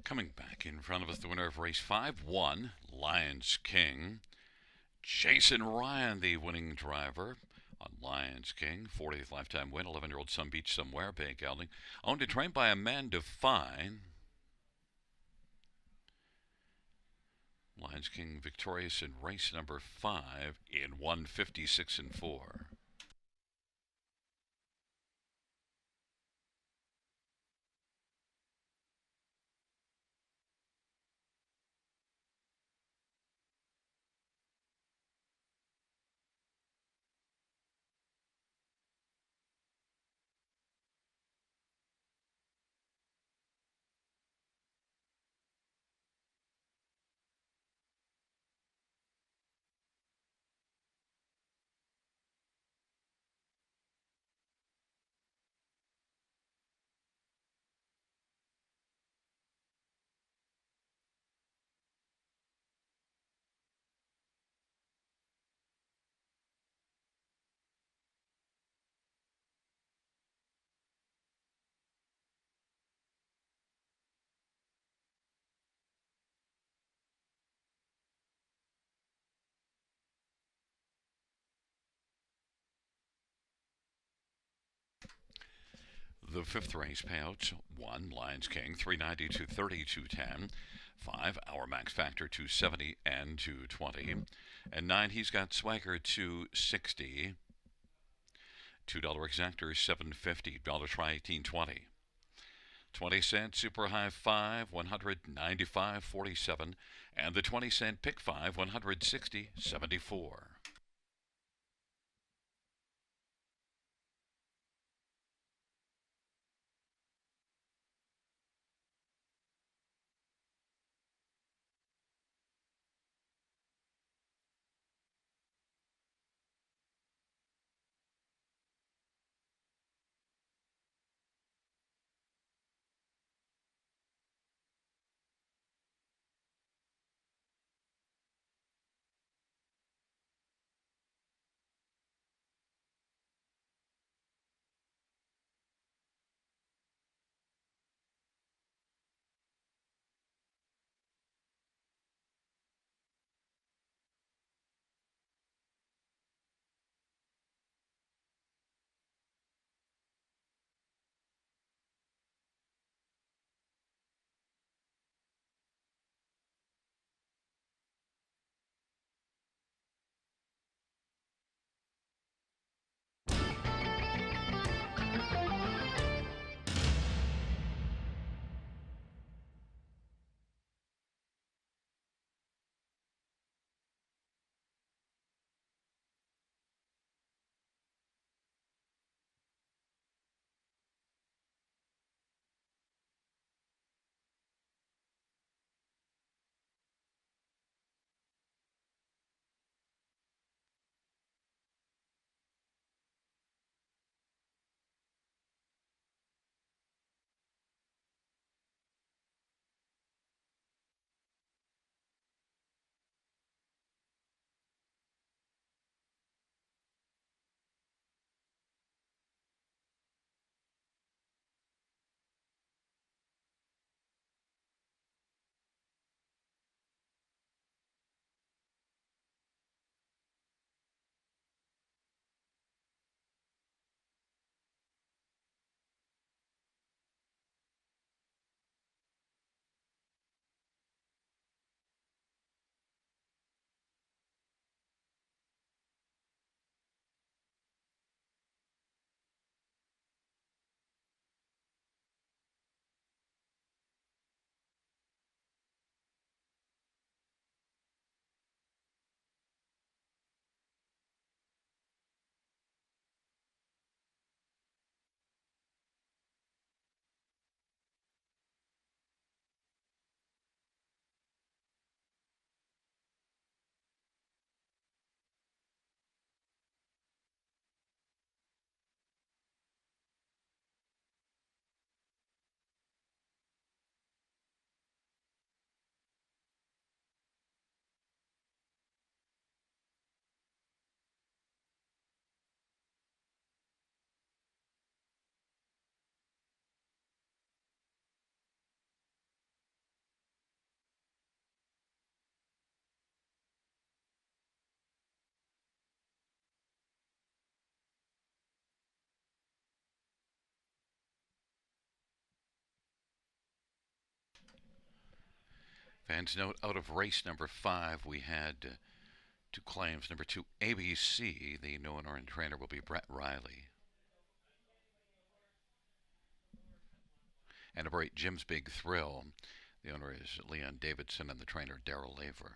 Coming back in front of us, the winner of race 5-1, Lions King. Jason Ryan, the winning driver on Lions King. 40th lifetime win, 11-year-old Sun Beach Somewhere, Bay Gelding. Owned and trained by Amanda Fine. Lions King victorious in race number 5 in 156-4. The fifth race payouts: 1, Lions King, 390 to 3210. 5, Our Max Factor, 270 and 220. And 9, he's got Swagger, 260. $2 exactor, 750. Dollar try, 1820. 20-cent Super High 5, 195.47. And the 20-cent Pick 5, 160.74. Fans note, out of race number 5, we had 2 claims. Number 2, ABC. The no owner and trainer will be Brett Riley. And number 8, Jim's Big Thrill. The owner is Leon Davidson and the trainer Daryl Laver.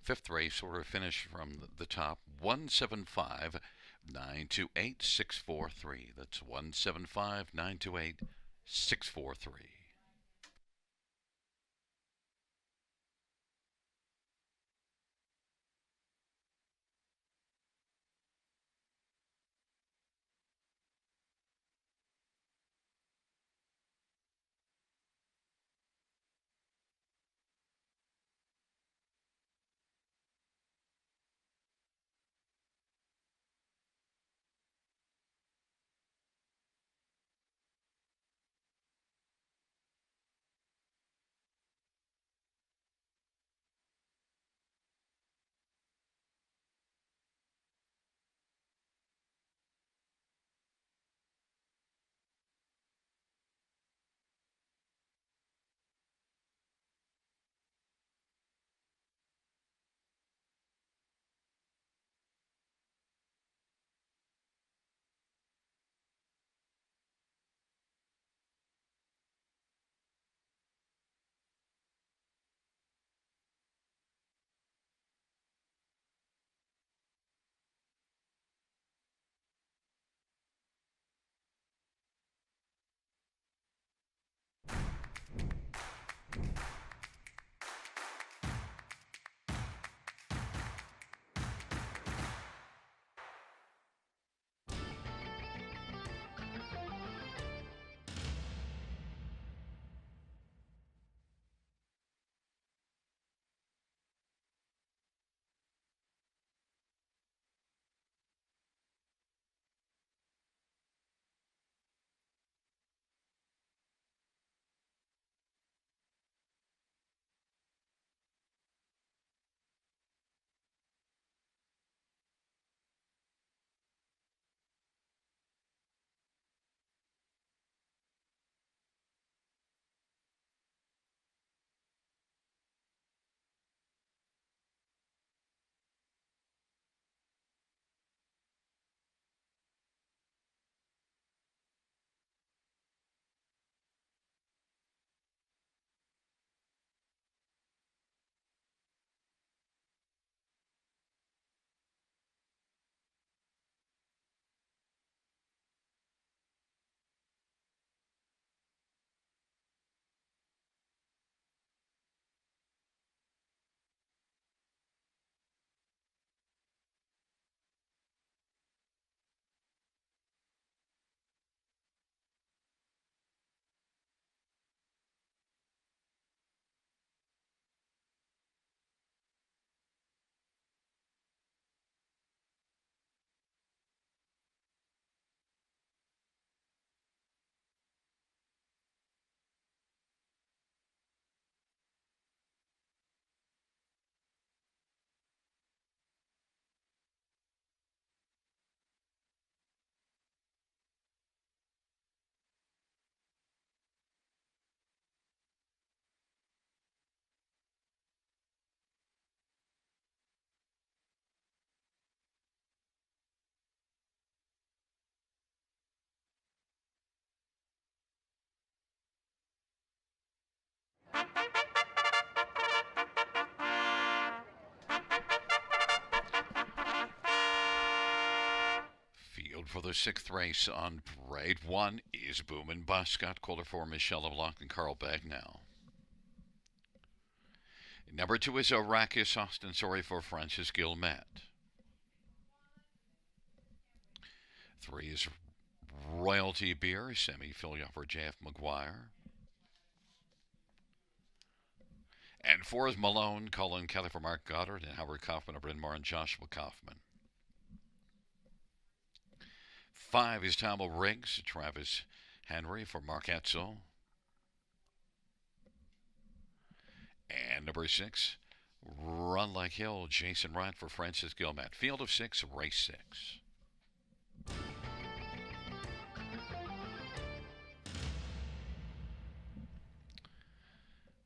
Fifth race order finish from the top: 175 928 643. That's 175 928 643. for the sixth race on parade, 1 is Boom and Bust. Scott Calder for Michelle LeBlanc and Carl Bagnall. Number 2 is Arrakis Ostensori for Francis Gilmet. 3 is Royalty Beer, semi-filia for J.F. McGuire. And 4 is Malone, Colin Kelly for Mark Goddard, and Howard Kaufman of Bryn Mawr and Joshua Kaufman. 5 is Tamil Riggs, Travis Henry for Mark Etzel. And number 6, Run Like Hill, Jason Wright for Francis Gilmet. Field of 6, race 6.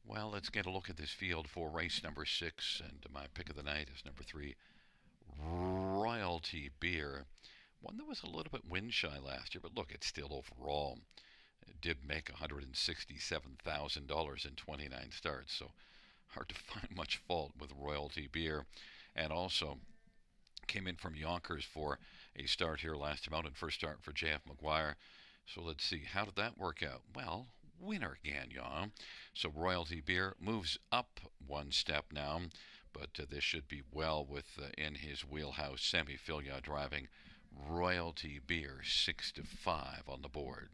Well, let's get a look at this field for race number 6, and my pick of the night is number 3, Royalty Beer. One that was a little bit wind shy last year, but look, it's still overall. It did make $167,000 in 29 starts, so hard to find much fault with Royalty Beer. And also came in from Yonkers for a start here last time out, and first start for J.F. McGuire. So let's see, how did that work out? Well, winner again, y'all. So Royalty Beer moves up one step now, but this should be well within his wheelhouse. Semi-filia driving Royalty Beer, 6-5 on the board.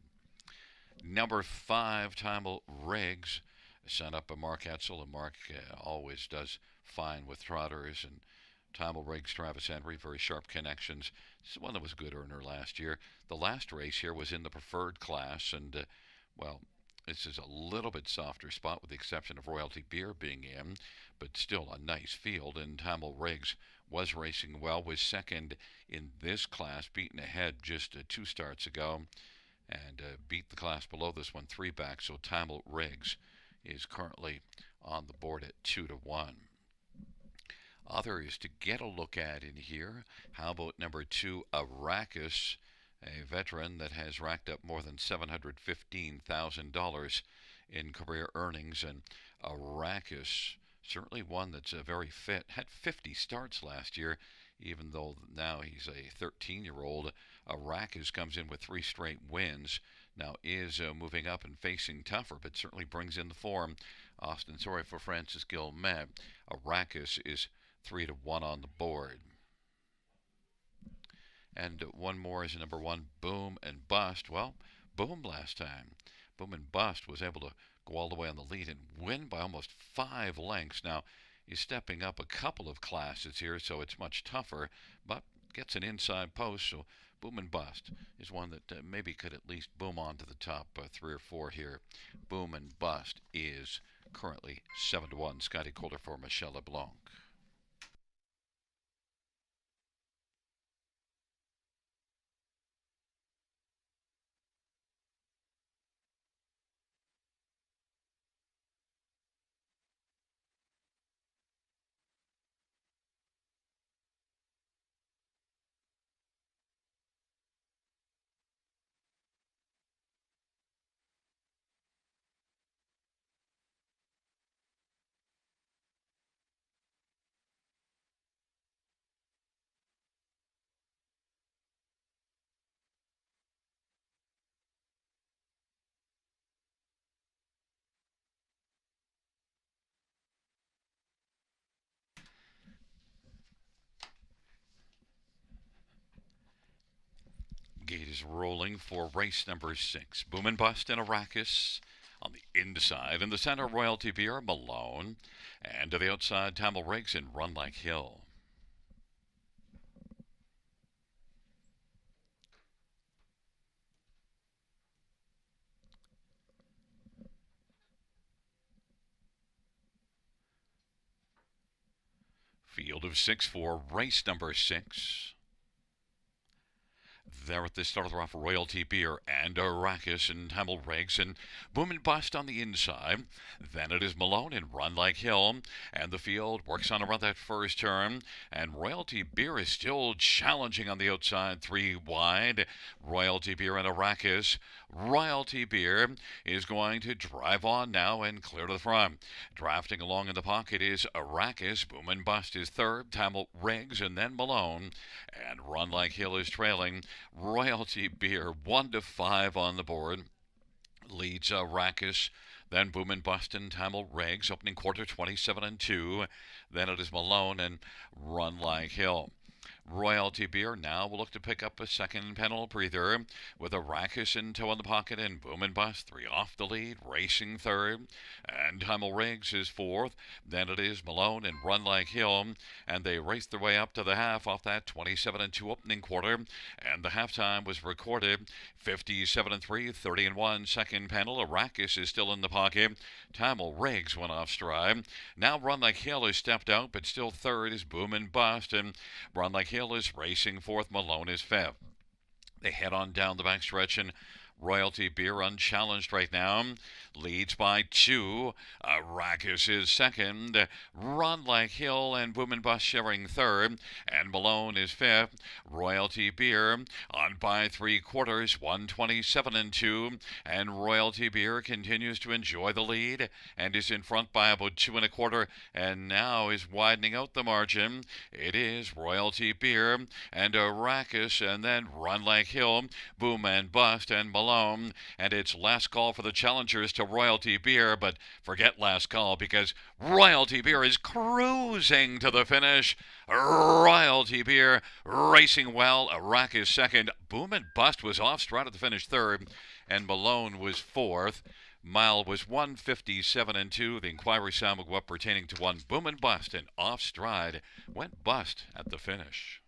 Number 5, Tamil Riggs, sent up by Mark Etzel, and Mark always does fine with trotters. And Tamil Riggs, Travis Henry, very sharp connections. This is one that was a good earner last year. The last race here was in the preferred class, and well, this is a little bit softer spot with the exception of Royalty Beer being in, but still a nice field. And Tamil Riggs was racing well, was second in this class, beaten ahead just 2 starts ago, and beat the class below this one 3 back. So Tamil Riggs is currently on the board at 2-1. Others to get a look at in here, how about number 2, Arrakis, a veteran that has racked up more than $715,000 in career earnings. And Arrakis, certainly one that's very fit, had 50 starts last year, even though now he's a 13-year-old. Arrakis comes in with 3 straight wins. Now is moving up and facing tougher, but certainly brings in the form. Ostensori for Francis Gilmet. Arrakis is 3-1 on the board. And one more is number 1, Boom and Bust. Well, Boom last time. Boom and Bust was able to go all the way on the lead and win by almost 5 lengths. Now, he's stepping up a couple of classes here, so it's much tougher, but gets an inside post. So Boom and Bust is one that maybe could at least boom on to the top 3 or 4 here. Boom and Bust is currently 7-1. Scotty Calder for Michelle LeBlanc. Gate is rolling for race number 6. Boom and Bust and Arrakis on the inside. In the center, Royalty Beer, Malone. And to the outside, Tamil Riggs and Run Like Hill. Field of 6 for race number 6. There at the start of the rough, Royalty Beer and Arrakis and Tamil Riggs and Boom and Bust on the inside. Then it is Malone and Run Like Hill. And the field works on around that first turn. And Royalty Beer is still challenging on the outside, 3 wide. Royalty Beer and Arrakis. Royalty Beer is going to drive on now and clear to the front. Drafting along in the pocket is Arrakis. Boom and Bust is third. Tamil Riggs and then Malone. And Run Like Hill is trailing. Royalty Beer 1-5 on the board. Leads Rackus, then Boom and Bust and Tamil Regs, opening quarter 27-2. Then it is Malone and Run Like Hill. Royalty Beer now will look to pick up a second penalty breather with a Rackus in tow in the pocket and Boom and Bust 3 off the lead, racing third. And Tamil Riggs is fourth. Then it is Malone and Run Like Hill, and they race their way up to the half off that 27-2 opening quarter. And the halftime was recorded 57-3, 30-1 second panel. Arrakis is still in the pocket. Tamil Riggs went off stride. Now Run Like Hill has stepped out, but still third is Boom and Bust, and Run Like Hill is racing fourth. Malone is fifth. They head on down the backstretch, and Royalty Beer unchallenged right now. Leads by 2. Rackus is second. Run Like Hill and Boom and Bust sharing third. And Malone is fifth. Royalty Beer on by 3/4, 127-2. And Royalty Beer continues to enjoy the lead and is in front by about 2 1/4, and now is widening out the margin. It is Royalty Beer and Rackus, and then Run Like Hill, Boom and Bust, and Malone. And it's last call for the challengers to Royalty Beer, but forget last call because Royalty Beer is cruising to the finish. Royalty Beer racing well. Iraq is second. Boom and Bust was off stride at the finish third, and Malone was fourth. Mile was 157-2. The inquiry sound will go up pertaining to one Boom and Bust, and off stride went Bust at the finish.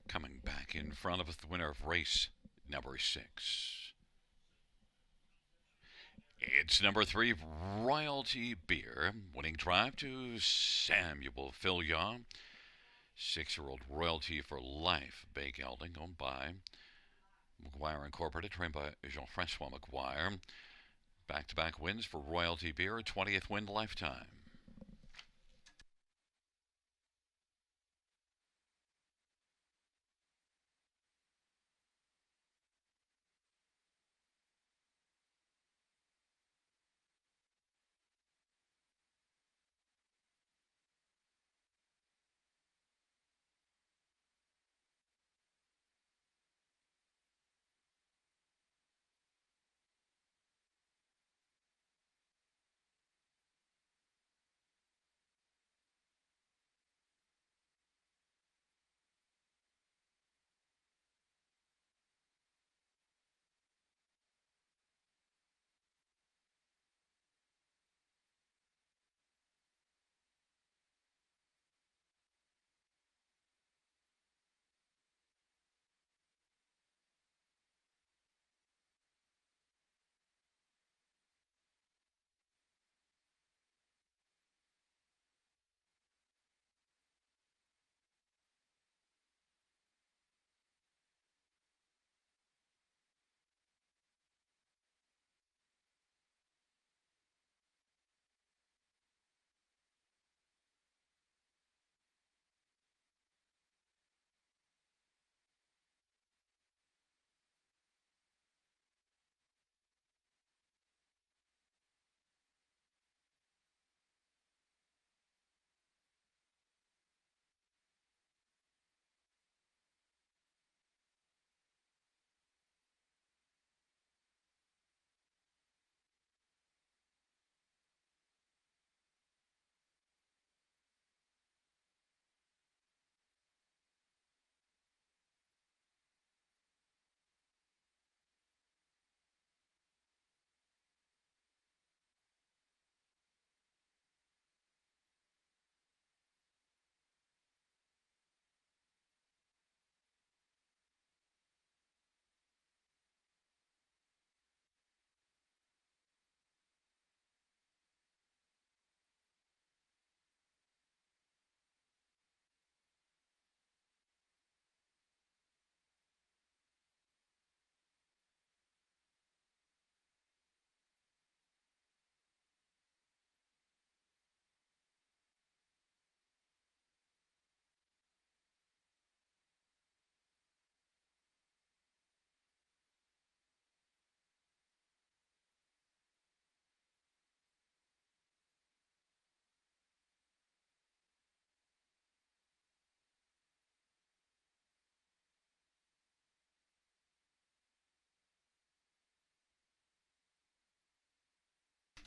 Coming back in front of us, the winner of race number 6. It's number 3, Royalty Beer, winning drive to Samuel Fillion. 6-year-old Royalty for Life, Bay Gelding, owned by McGuire Incorporated, trained by Jean-Francois McGuire. Back-to-back wins for Royalty Beer, 20th win lifetime.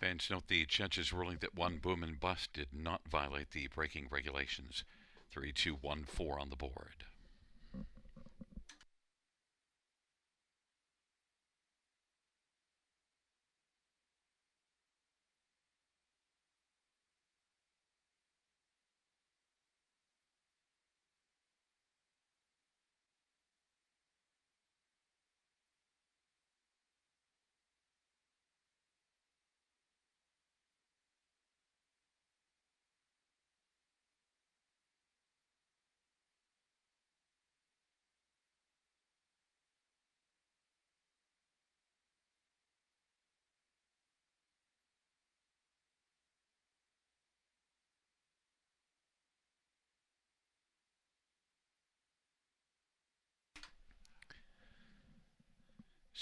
Fans note the judge's ruling that one boom and bust did not violate the braking regulations. 3-2-1-4 on the board.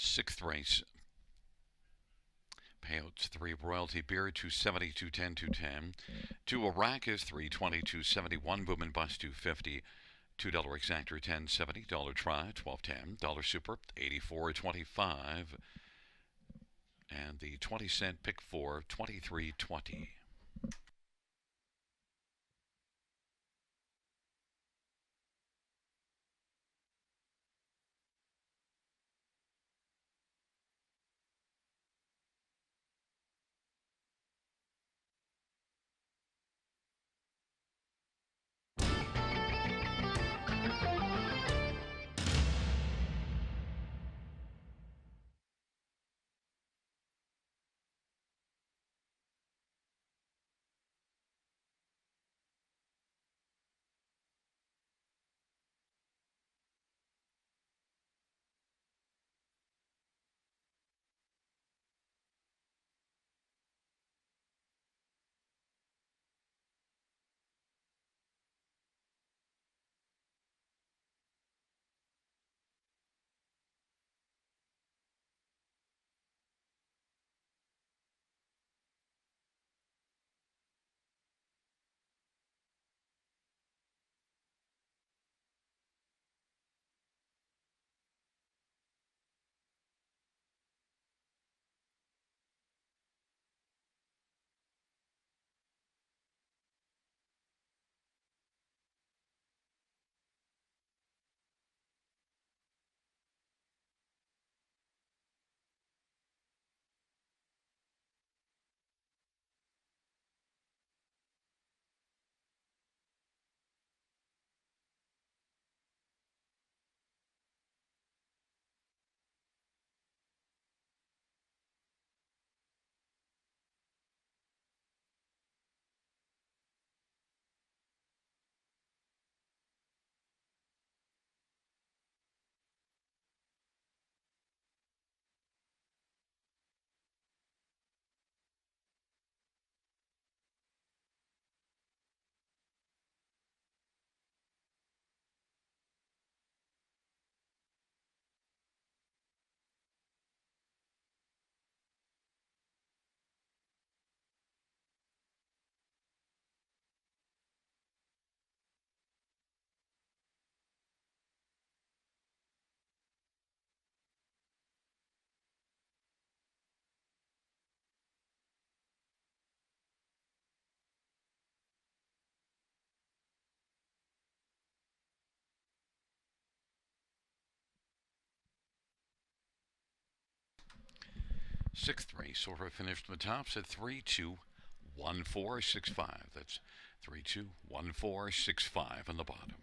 Sixth race. Payouts 3 Royalty Beer 270 210 210. 2 Arrakis 320 271 Boom and Bust 250. $2 Exactor 1070. $1 Try 1210. $1 Super 84.25. And the 20-cent pick 4 23.20. Sixth race, Silver finished from the tops at 3-2-1-4-6-5. That's 3-2-1-4-6-5 on the bottom.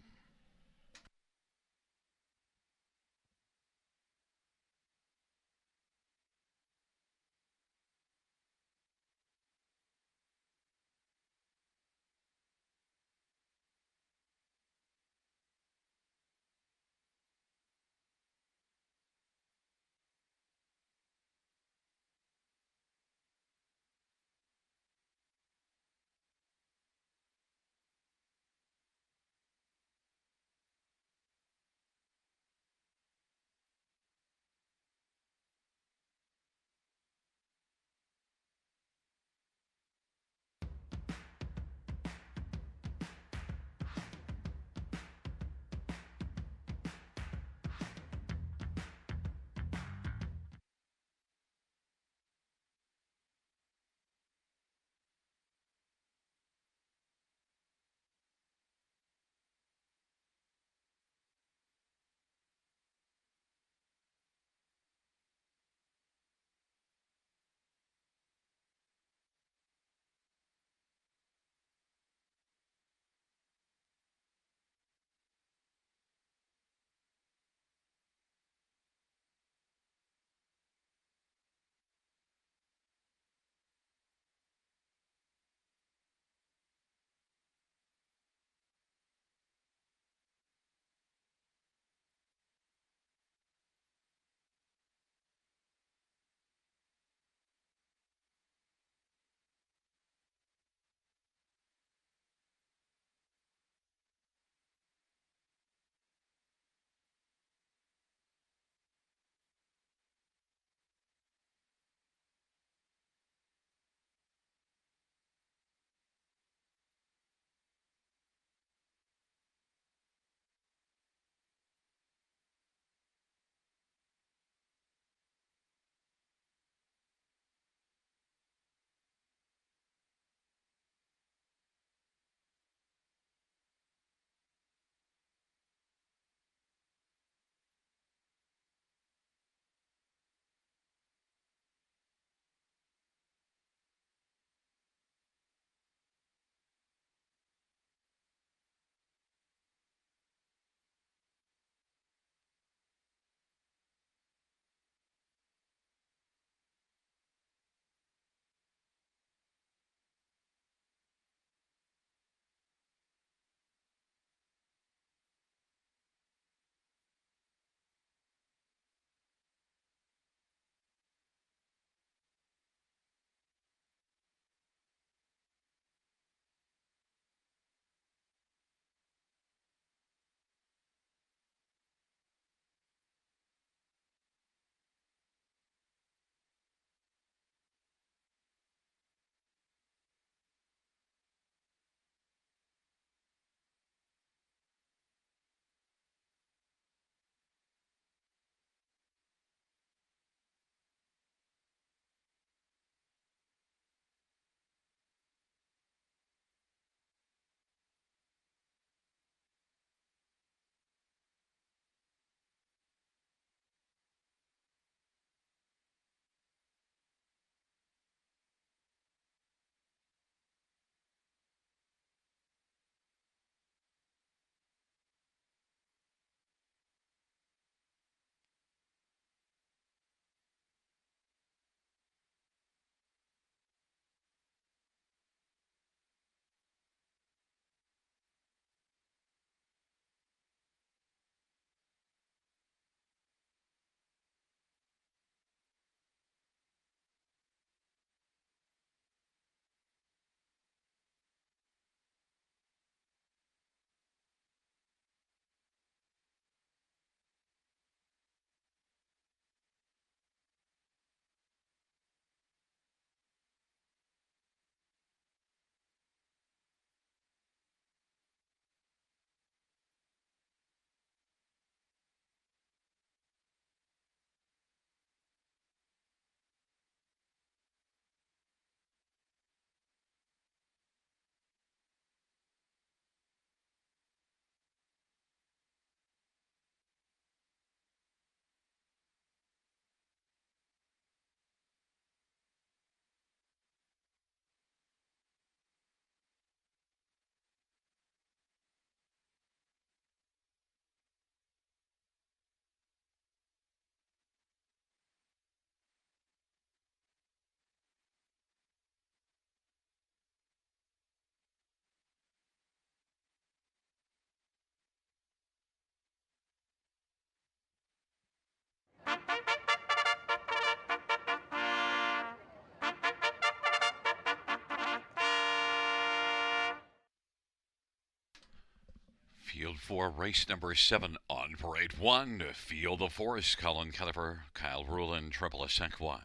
Field 4, race number 7 on parade 1. Field of 4 is Colin Kelleher, Kyle Rulin, Triple S Equine.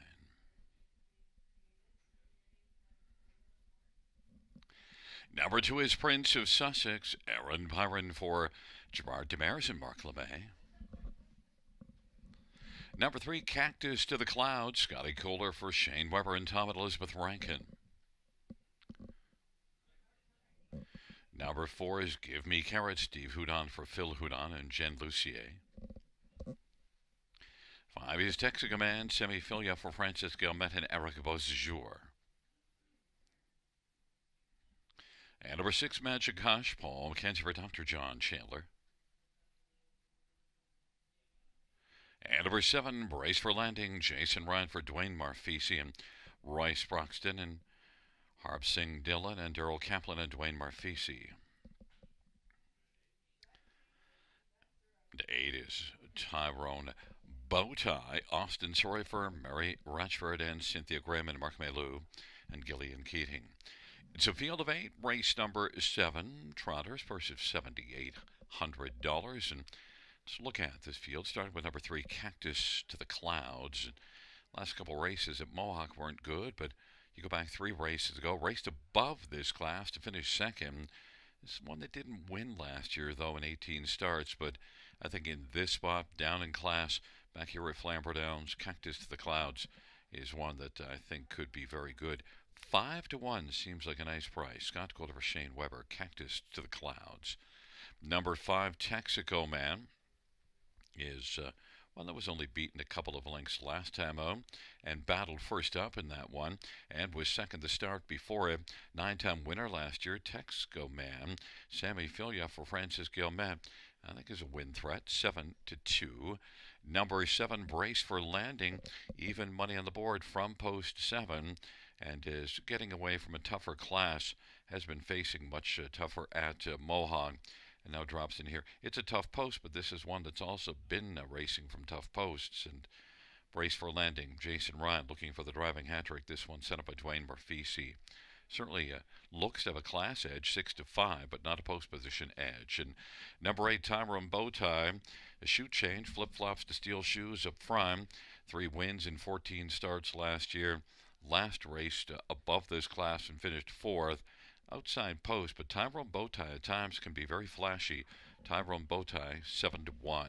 Number 2 is Prince of Sussex, Aaron Byron for Gerard Demers and Mark LeMay. Number 3, Cactus to the Clouds, Scotty Kohler for Shane Weber and Tom and Elizabeth Rankin. Number 4 is Give Me Carrot, Steve Houdon for Phil Houdon and Jen Lucier. 5 is Texaco Man, Semi-Filia for Francis Guillemette and Eric Beausejour. And number 6, Magic Hush, Paul McKenzie for Dr. John Chandler. And number 7, Brace for Landing, Jason Ryan for Dwayne Marfisi and Royce Broxton and Harp Singh Dillon and Daryl Kaplan and Dwayne Marfisi. And 8 is Tyrone Bowtie, Austin Sorifer, Mary Ratchford and Cynthia Graham and Mark Malou and Gillian Keating. It's a field of 8, race number 7, Trotters, purse of $7,800. And let's look at this field, starting with number 3, Cactus to the Clouds. Last couple races at Mohawk weren't good, but you go back 3 races ago, raced above this class to finish second. This is one that didn't win last year, though, in 18 starts, but I think in this spot, down in class, back here at Flamboro Downs, Cactus to the Clouds is one that I think could be very good. 5-1 seems like a nice price. Scott Kohler for Shane Weber, Cactus to the Clouds. Number 5, Texaco Man, is one that was only beaten a couple of lengths last time out and battled first up in that one and was second to start before a 9-time winner last year. Texaco Man, Sammy Filia for Francis Guillemette, I think is a win threat, 7-2. Number 7, Brace for Landing, even money on the board from post 7, and is getting away from a tougher class, has been facing much tougher at Mohawk, and now drops in here. It's a tough post, but this is one that's also been racing from tough posts. And Brace for Landing, Jason Ryan looking for the driving hat-trick. This one set up by Dwayne Marfisi. Certainly looks to have a class edge, 6-5, but not a post position edge. And number 8, Tyrone Bowtie, a shoe change, flip-flops to steel shoes up front. 3 wins in 14 starts last year. Last raced above this class and finished 4th. Outside post, but Tyrone Bowtie at times can be very flashy. Tyrone Bowtie, 7-1.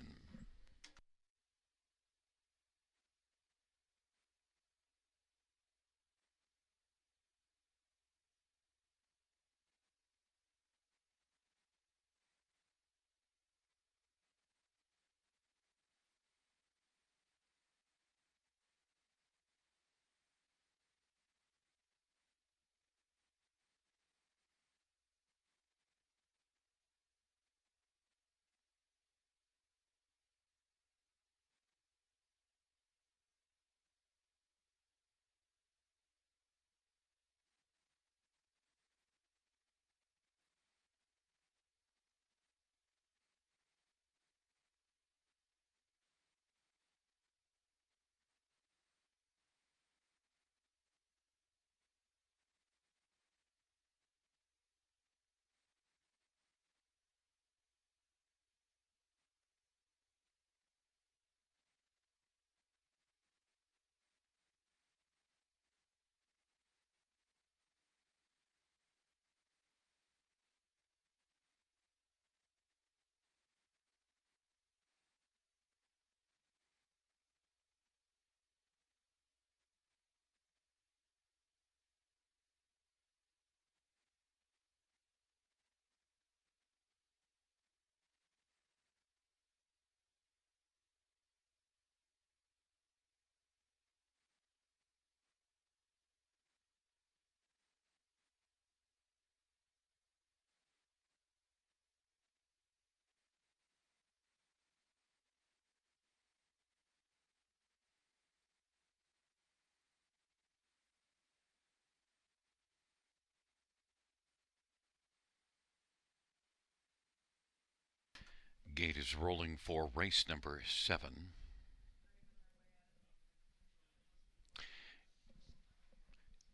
Gate is rolling for race number 7.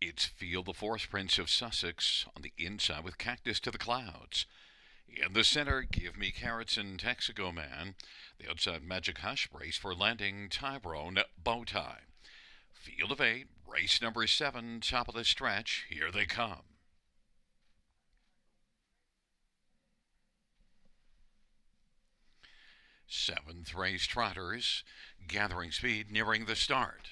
It's Field the Fourth, Prince of Sussex on the inside with Cactus to the Clouds. In the center, Give Me Carrots and Texaco Man. The outside, Magic Hush, brace for landing, Tyrone Bowtie. Field of 8, race number 7, top of the stretch. Here they come. Seventh race trotters, gathering speed, nearing the start.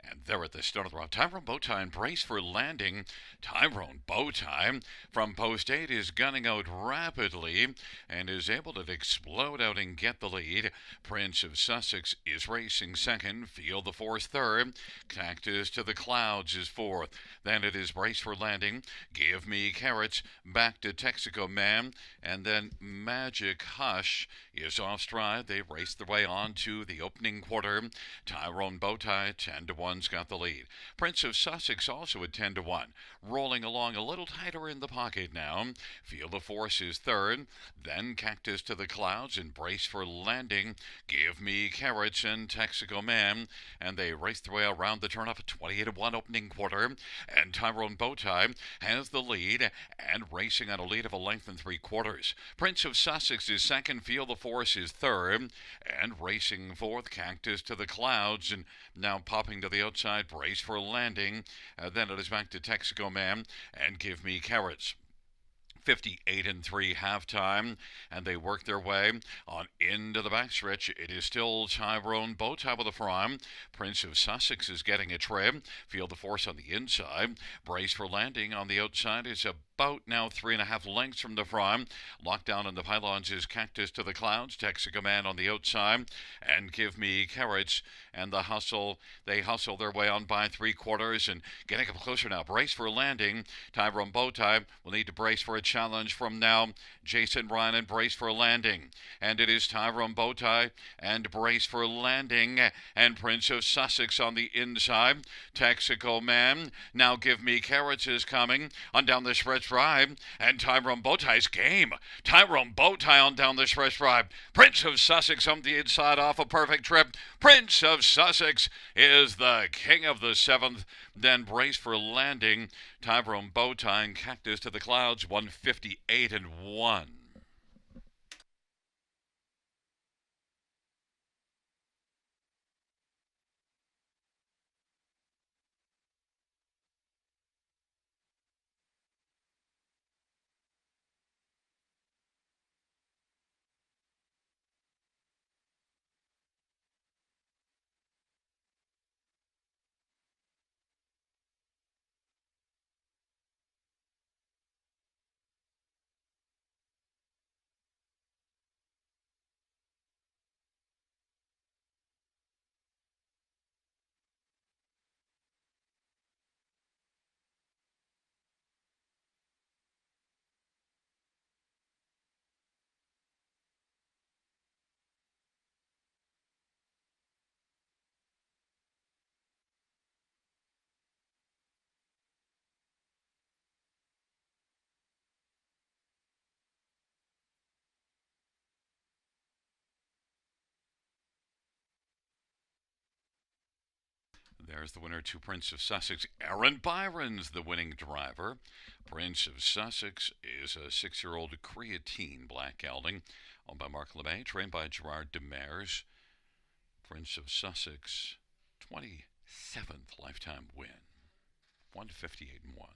And they're at the start of the round. Tyrone Bowtie brace for landing. Tyrone Bowtie from post 8 is gunning out rapidly and is able to explode out and get the lead. Prince of Sussex is racing second. Field the fourth third. Cactus to the Clouds is fourth. Then it is brace for landing. Give Me Carrots back to Texaco Man. And then Magic Hush is off stride. They race their way on to the opening quarter. Tyrone Bowtie 10-1 got the lead. Prince of Sussex also at 10-1. Rolling along a little tighter in the pocket now. Field of Force is third. Then Cactus to the Clouds and brace for landing. Give Me Carrots and Texaco Man. And they race their way around the turn up at 28-1 opening quarter. And Tyrone Bowtie has the lead and racing on a lead of a length and 3/4. Prince of Sussex is second. Field of Force is third. And racing fourth, Cactus to the Clouds. And now popping to the outside, brace for landing. Then it is back to Texaco Man and Give Me Carrots. 58-3 halftime, and they work their way on into the backstretch. It is still Tyrone Bowtie with a prime. Prince of Sussex is getting a trim. Field the Force on the inside. Brace for landing on the outside is about now 3.5 lengths from the prime. Lockdown in the pylons is Cactus to the Clouds. Texaco Man on the outside, and Give Me Carrots. And the hustle, they hustle their way on by 3/4 and getting up closer now. Brace for landing. Tyrone Bowtie will need to brace for a challenge from now. Jason Ryan and brace for landing. And it is Tyrone Bowtie and brace for landing. And Prince of Sussex on the inside. Texaco Man. Now Give Me Carrots is coming on down the stretch drive. And Tyrone Bowtie's game. Tyrone Bowtie on down the stretch drive. Prince of Sussex on the inside off a perfect trip. Prince of Sussex is the king of the 7th. Then brace for landing. Tyrone Bowtie and Cactus to the Clouds, 158-1. There's the winner to Prince of Sussex. Aaron Byron's the winning driver. Prince of Sussex is a 6-year-old creatine black gelding owned by Mark LeMay, trained by Gerard Demers. Prince of Sussex, 27th lifetime win, 158-1.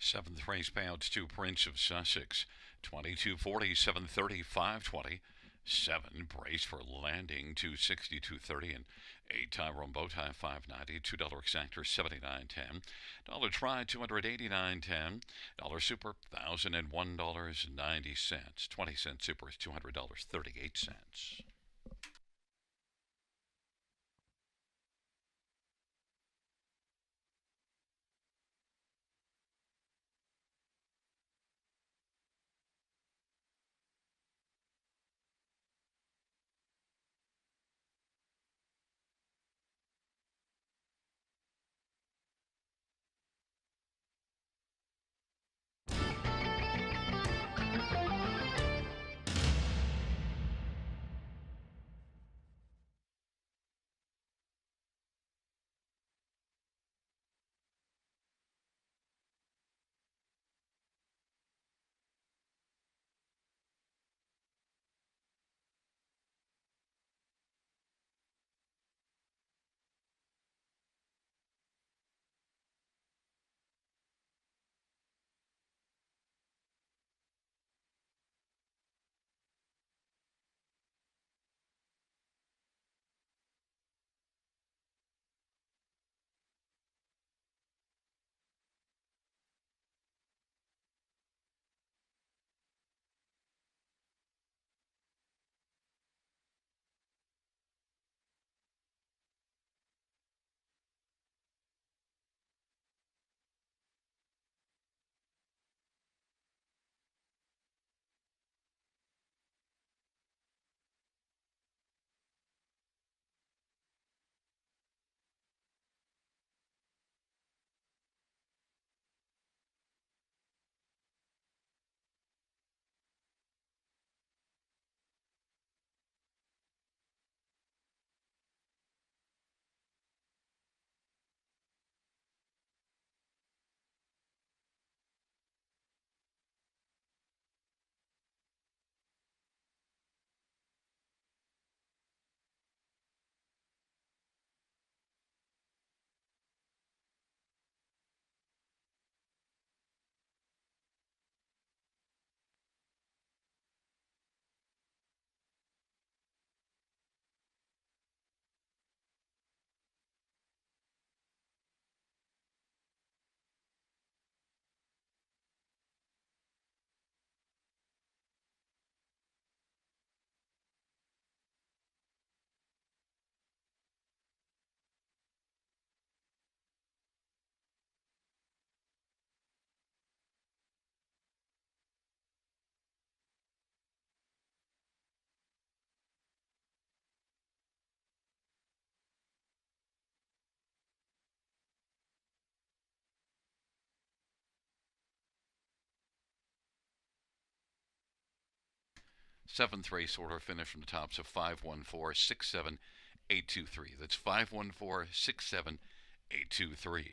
Seventh race payouts to Prince of Sussex. 2240, 730, 520. 7 brace for landing 262.30 and 8 Tyrone Bowtie 590. $2 exactor 79.10. Dollar try 289.10. Dollar super $1,001.90. 20-cent super is $200.38. Seventh race order finish from the tops of 51467823. That's 51467823.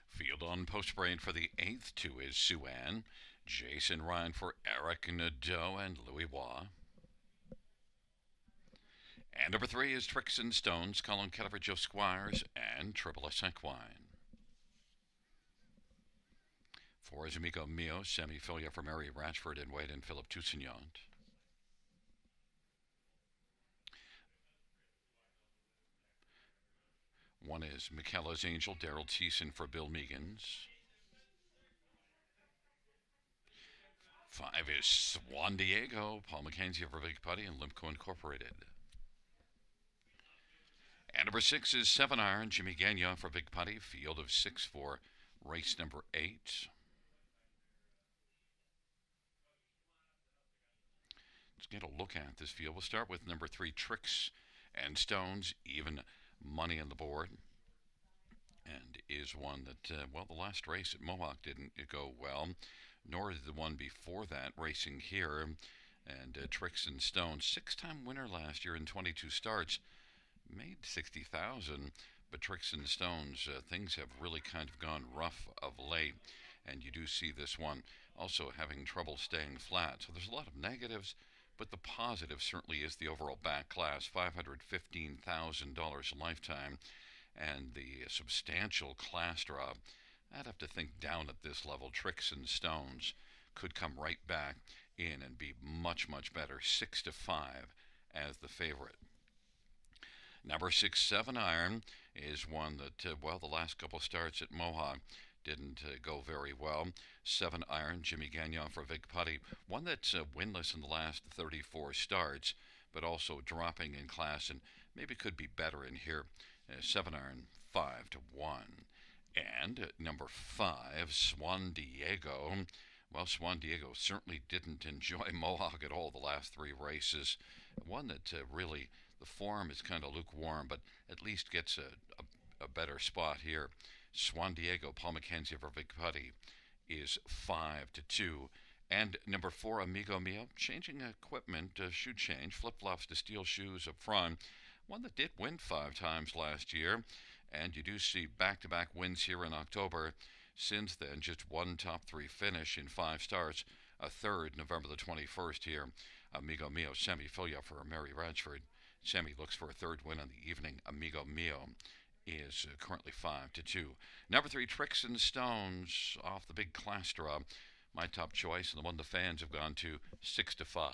Field on post parade for the 8th, 2 is Sue-Ann. Jason Ryan for Eric Nadeau and Louis Waugh. And number 3 is Tricks and Stones, Colin Kettle, Joe Squires, and Triple S Equine. 4 is Amigo Mio, Sammy Filia for Mary Ratchford and Wade and Philip Toussaint. 1 is Michaela's Angel, Daryl Thiessen for Bill Meegans. 5 is Swan Diego, Paul McKenzie for Big Putty and Limco Incorporated. And number 6 is 7 Iron, Jimmy Gagnon for Big Putty, field of 6 for race number 8. Let's get a look at this field. We'll start with number 3, Tricks and Stones, even money on the board. And is one that, the last race at Mohawk didn't go well, nor did the one before that racing here. And Tricks and Stones, 6-time winner last year in 22 starts, made 60,000. But Tricks and Stones, things have really kind of gone rough of late. And you do see this one also having trouble staying flat. So there's a lot of negatives, but the positive certainly is the overall back class, $515,000 lifetime. And the substantial class drop, I'd have to think down at this level, Tricks and Stones could come right back in and be much, much better. 6-5 as the favorite. Number 6, 7 Iron is one that, the last couple starts at Mohawk didn't go very well. 7 Iron, Jimmy Gagnon for Big Putty, one that's winless in the last 34 starts, but also dropping in class and maybe could be better in here. 7 Iron, 5-1. And number 5, Swan Diego. Well, Swan Diego certainly didn't enjoy Mohawk at all the last 3 races. One that really, the form is kind of lukewarm, but at least gets a better spot here. Swan Diego, Paul McKenzie for Big Putty, is 5-2. And number 4, Amigo Mio, changing equipment, shoe change, flip-flops to steel shoes up front. One that did win 5 times last year, and you do see back-to-back wins here in October. Since then, just 1 top 3 finish in 5 starts, a third November the 21st here. Amigo Mio, Sammy Filia for Mary Ratchford. Sammy looks for a third win on the evening. Amigo Mio is currently 5-2. Number 3, Tricks and Stones, off the big class draw. My top choice, and the one the fans have gone to, 6-5.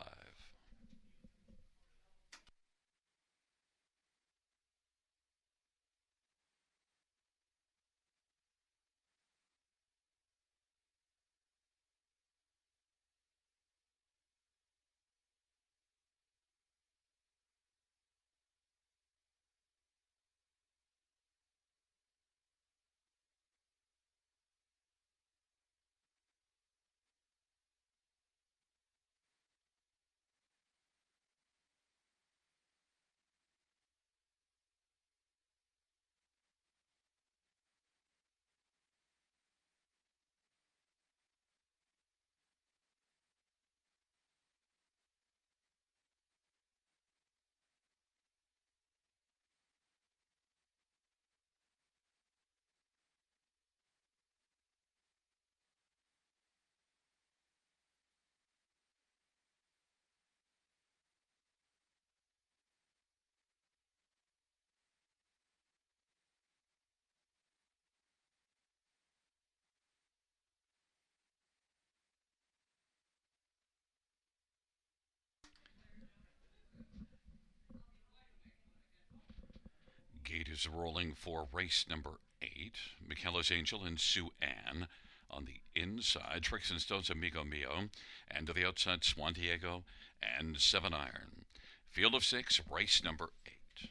Gate is rolling for race number 8. Michaela's Angel and Sue-Ann on the inside. Tricks and Stones, Amigo Mio. And to the outside, Swan Diego and 7 Iron. Field of 6, race number 8.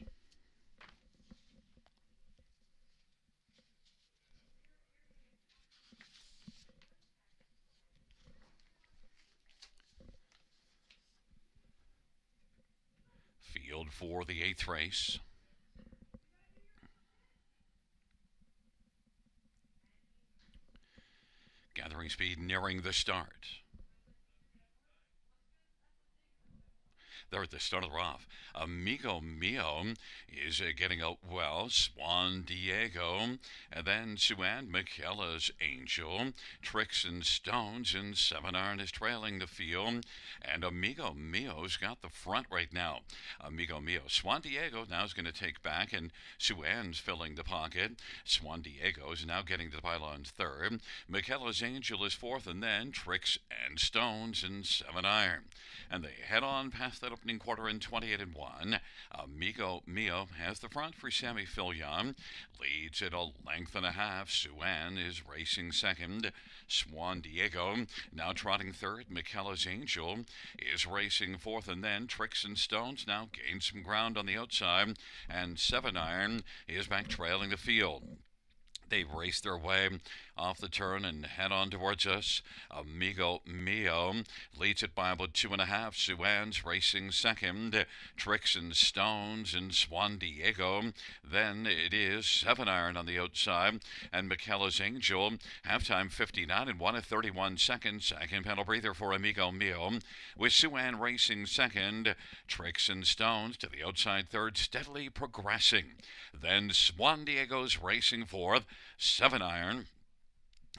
Field for the 8th race. Gathering speed nearing the start. There at the start of the off. Amigo Mio is getting out well. Swan Diego. And then Suan McKella's Angel. Tricks and Stones and 7-iron is trailing the field. And Amigo Mio's got the front right now. Amigo Mio. Swan Diego now is going to take back, and Suan's filling the pocket. Swan Diego is now getting to the pylons third. McKella's Angel is fourth, and then Tricks and Stones and 7-iron. And they head on past that opening quarter in 28 and 1. Amigo Mio has the front for Sammy Filion. Leads at a length and a half. Suan is racing second. Swan Diego now trotting third. McKella's Angel is racing fourth, and then Tricks and Stones now gain some ground on the outside, and 7-iron is back trailing the field. They race their way off the turn and head on towards us. Amigo Mio leads it by about 2.5. Suan's racing second. Tricks and Stones and Swan Diego. Then it is 7-iron on the outside. And McKella's Angel. Halftime 59 and 1 at 31 seconds. Second pedal breather for Amigo Mio. With Suan racing second. Tricks and Stones to the outside third, steadily progressing. Then Swan Diego's racing fourth. 7-iron.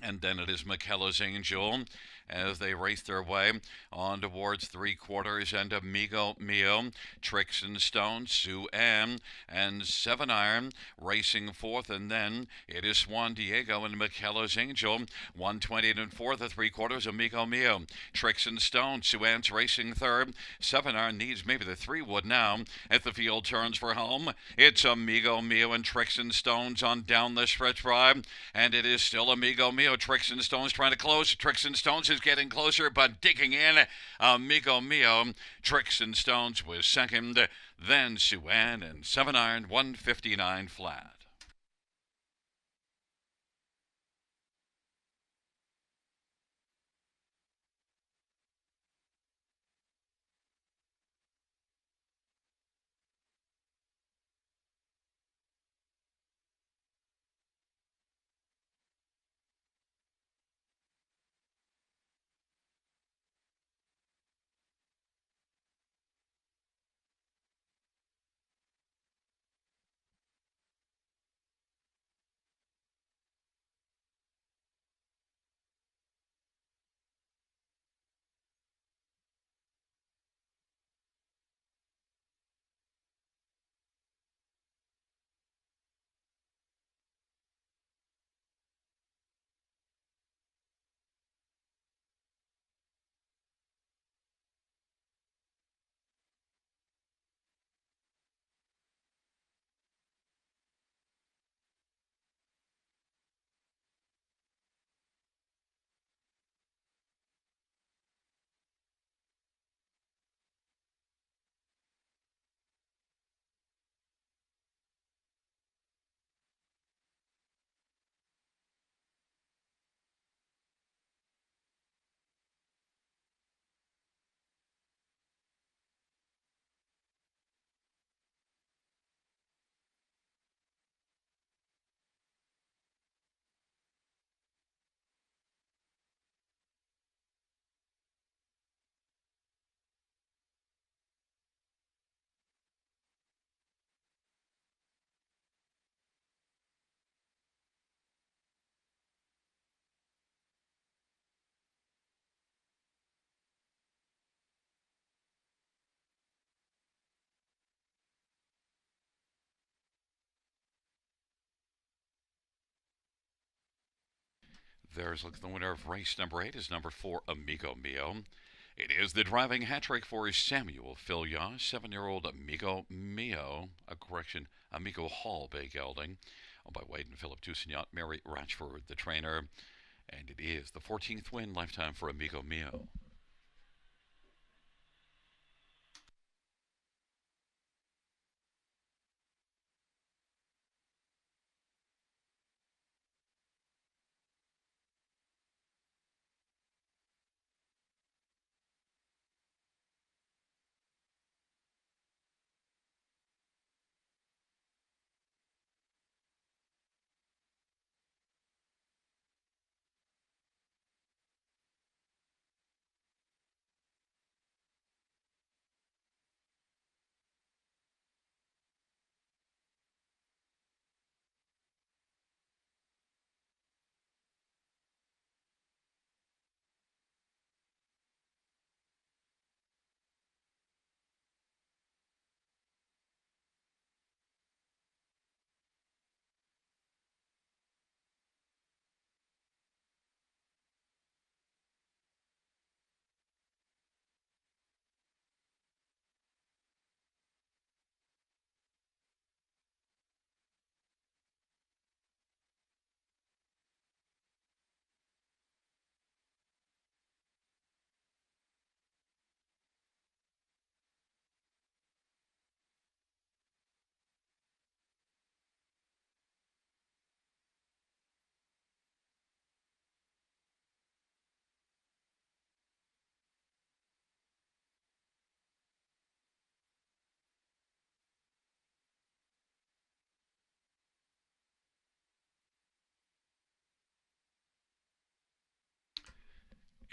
And then it is McKella's Angel as they race their way on towards three quarters, and Amigo Mio, Tricks and Stones, Sue Ann, and 7-iron racing fourth, and then it is Swan Diego and McKella's Angel, 120 and fourth, the three quarters, Amigo Mio, Tricks and Stones, Sue Ann's racing third, 7-iron needs maybe the 3 wood now, at the field turns for home, it's Amigo Mio and Tricks and Stones on down the stretch drive, and it is still Amigo Mio, Tricks and Stones trying to close, Tricks and Stones is getting closer, but digging in. Amigo Mio, Tricks and Stones was second. Then Suan and 7-iron, 159 flat. There's the winner of race number 8 is number 4, Amigo Mio. It is the driving hat trick for Samuel Filion, 7-year-old Amigo Mio, Amigo Hall Bay Gelding, owned by Wade and Philip Toussaint, Mary Ratchford, the trainer. And it is the 14th win lifetime for Amigo Mio.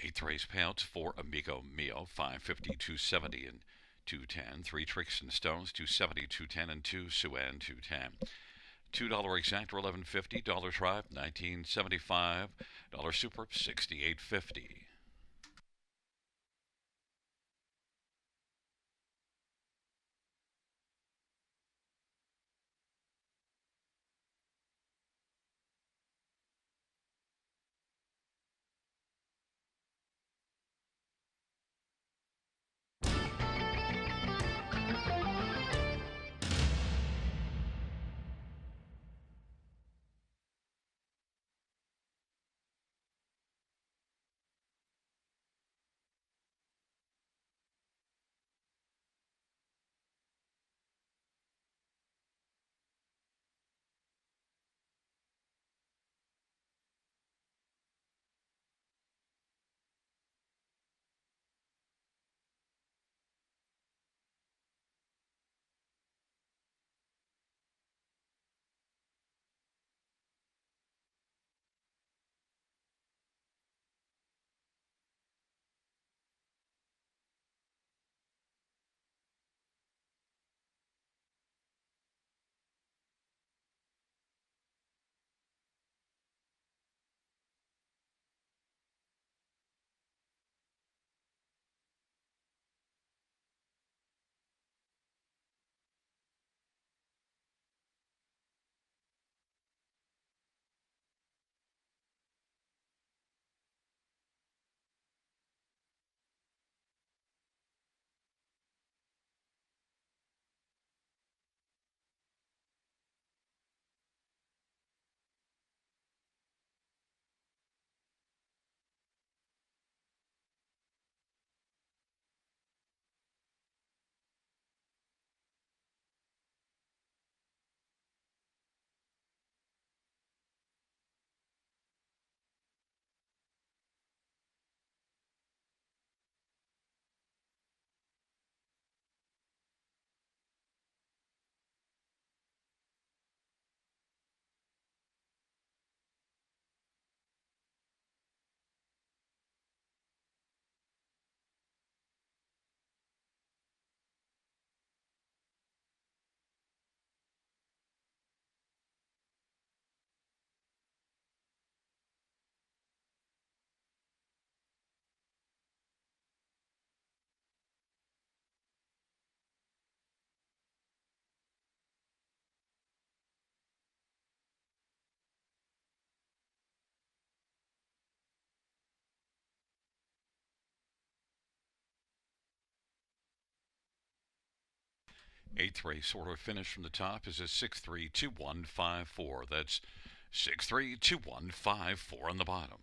Eighth race payouts for Amigo Mio, 550, 270, and 210. Three Tricks and Stones, 270, 210, and two Suan, 210. $2 exact, $11.50. Dollar Tribe, $19.75. Dollar Super, $68.50. Eighth race order finish from the top is a 632154. That's 632154 on the bottom.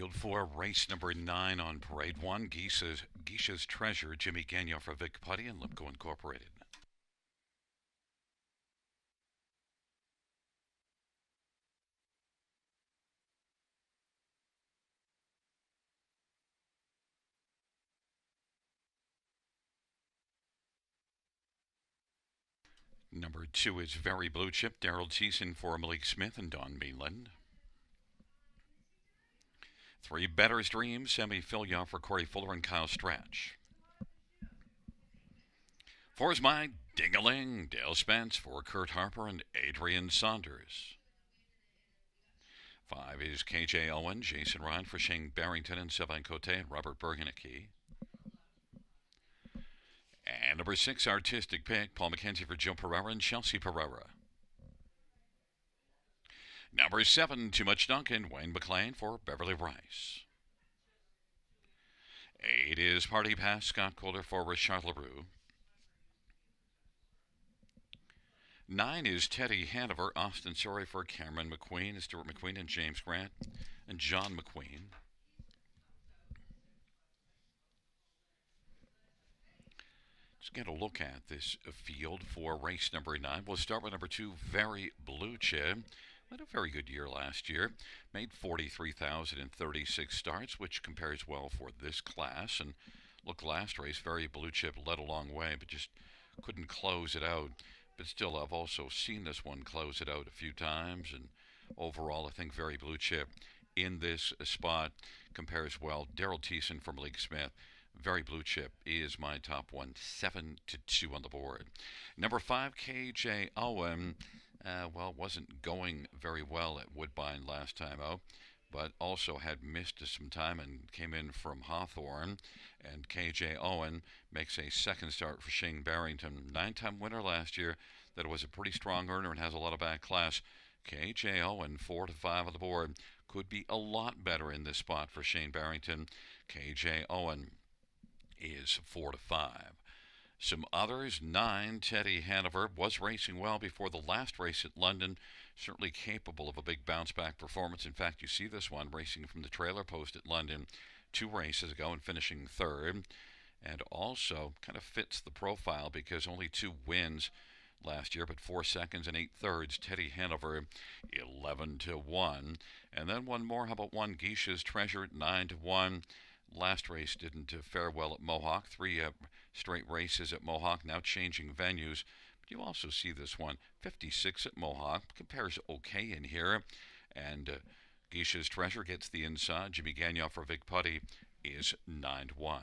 Field 4, race number 9 on Parade 1. Geisha's Treasure, Jimmy Gagnon for Vic Putty and Lipco Incorporated. Number 2 is Very Blue Chip, Daryl Thiessen for Malik Smith and Don Meeland. 3, Better's Dream, Sammy Filya for Corey Fuller and Kyle Stratch. 4 is My Ding-a-Ling, Dale Spence for Kurt Harper and Adrian Saunders. 5 is KJ Owen, Jason Ryan for Shane Barrington and Sylvain Cote and Robert Bergenacke. And number 6, Artistic Pick, Paul McKenzie for Joe Pereira and Chelsea Pereira. Number 7, Too Much Duncan, Wayne McLean for Beverly Rice. 8 is Party Pass, Scott Calder for Richard LaRue. 9 is Teddy Hanover, Austin Sorry for Cameron McQueen, Stuart McQueen and James Grant and John McQueen. Let's get a look at this field for race number 9. We'll start with number 2, Very Blue Chip. Had a very good year last year. Made 43,036 starts, which compares well for this class. And look, last race, Very Blue Chip led a long way, but just couldn't close it out. But still, I've also seen this one close it out a few times. And overall, I think Very Blue Chip in this spot compares well. Daryl Thiessen from Malik Smith. Very Blue Chip is my top one, 7-2 on the board. Number 5, KJ Owen. Wasn't going very well at Woodbine last time out, but also had missed some time and came in from Hawthorne. And KJ Owen makes a second start for Shane Barrington. 9-time winner last year. That was a pretty strong earner and has a lot of back class. KJ Owen, 4-5 on the board. Could be a lot better in this spot for Shane Barrington. KJ Owen is 4-5. Some others, 9, Teddy Hanover, was racing well before the last race at London. Certainly capable of a big bounce-back performance. In fact, you see this one racing from the trailer post at London 2 races ago and finishing 3rd. And also kind of fits the profile because only 2 wins last year, but 4 seconds and 8 thirds. Teddy Hanover, 11-1. And then one more. How about one, Geisha's Treasure, 9-1. Last race didn't fare well at Mohawk. 3 straight races at Mohawk, now changing venues. But you also see this one, 56 at Mohawk. Compares okay in here. And Geisha's Treasure gets the inside. Jimmy Gagnon for Vic Putty is 9-1.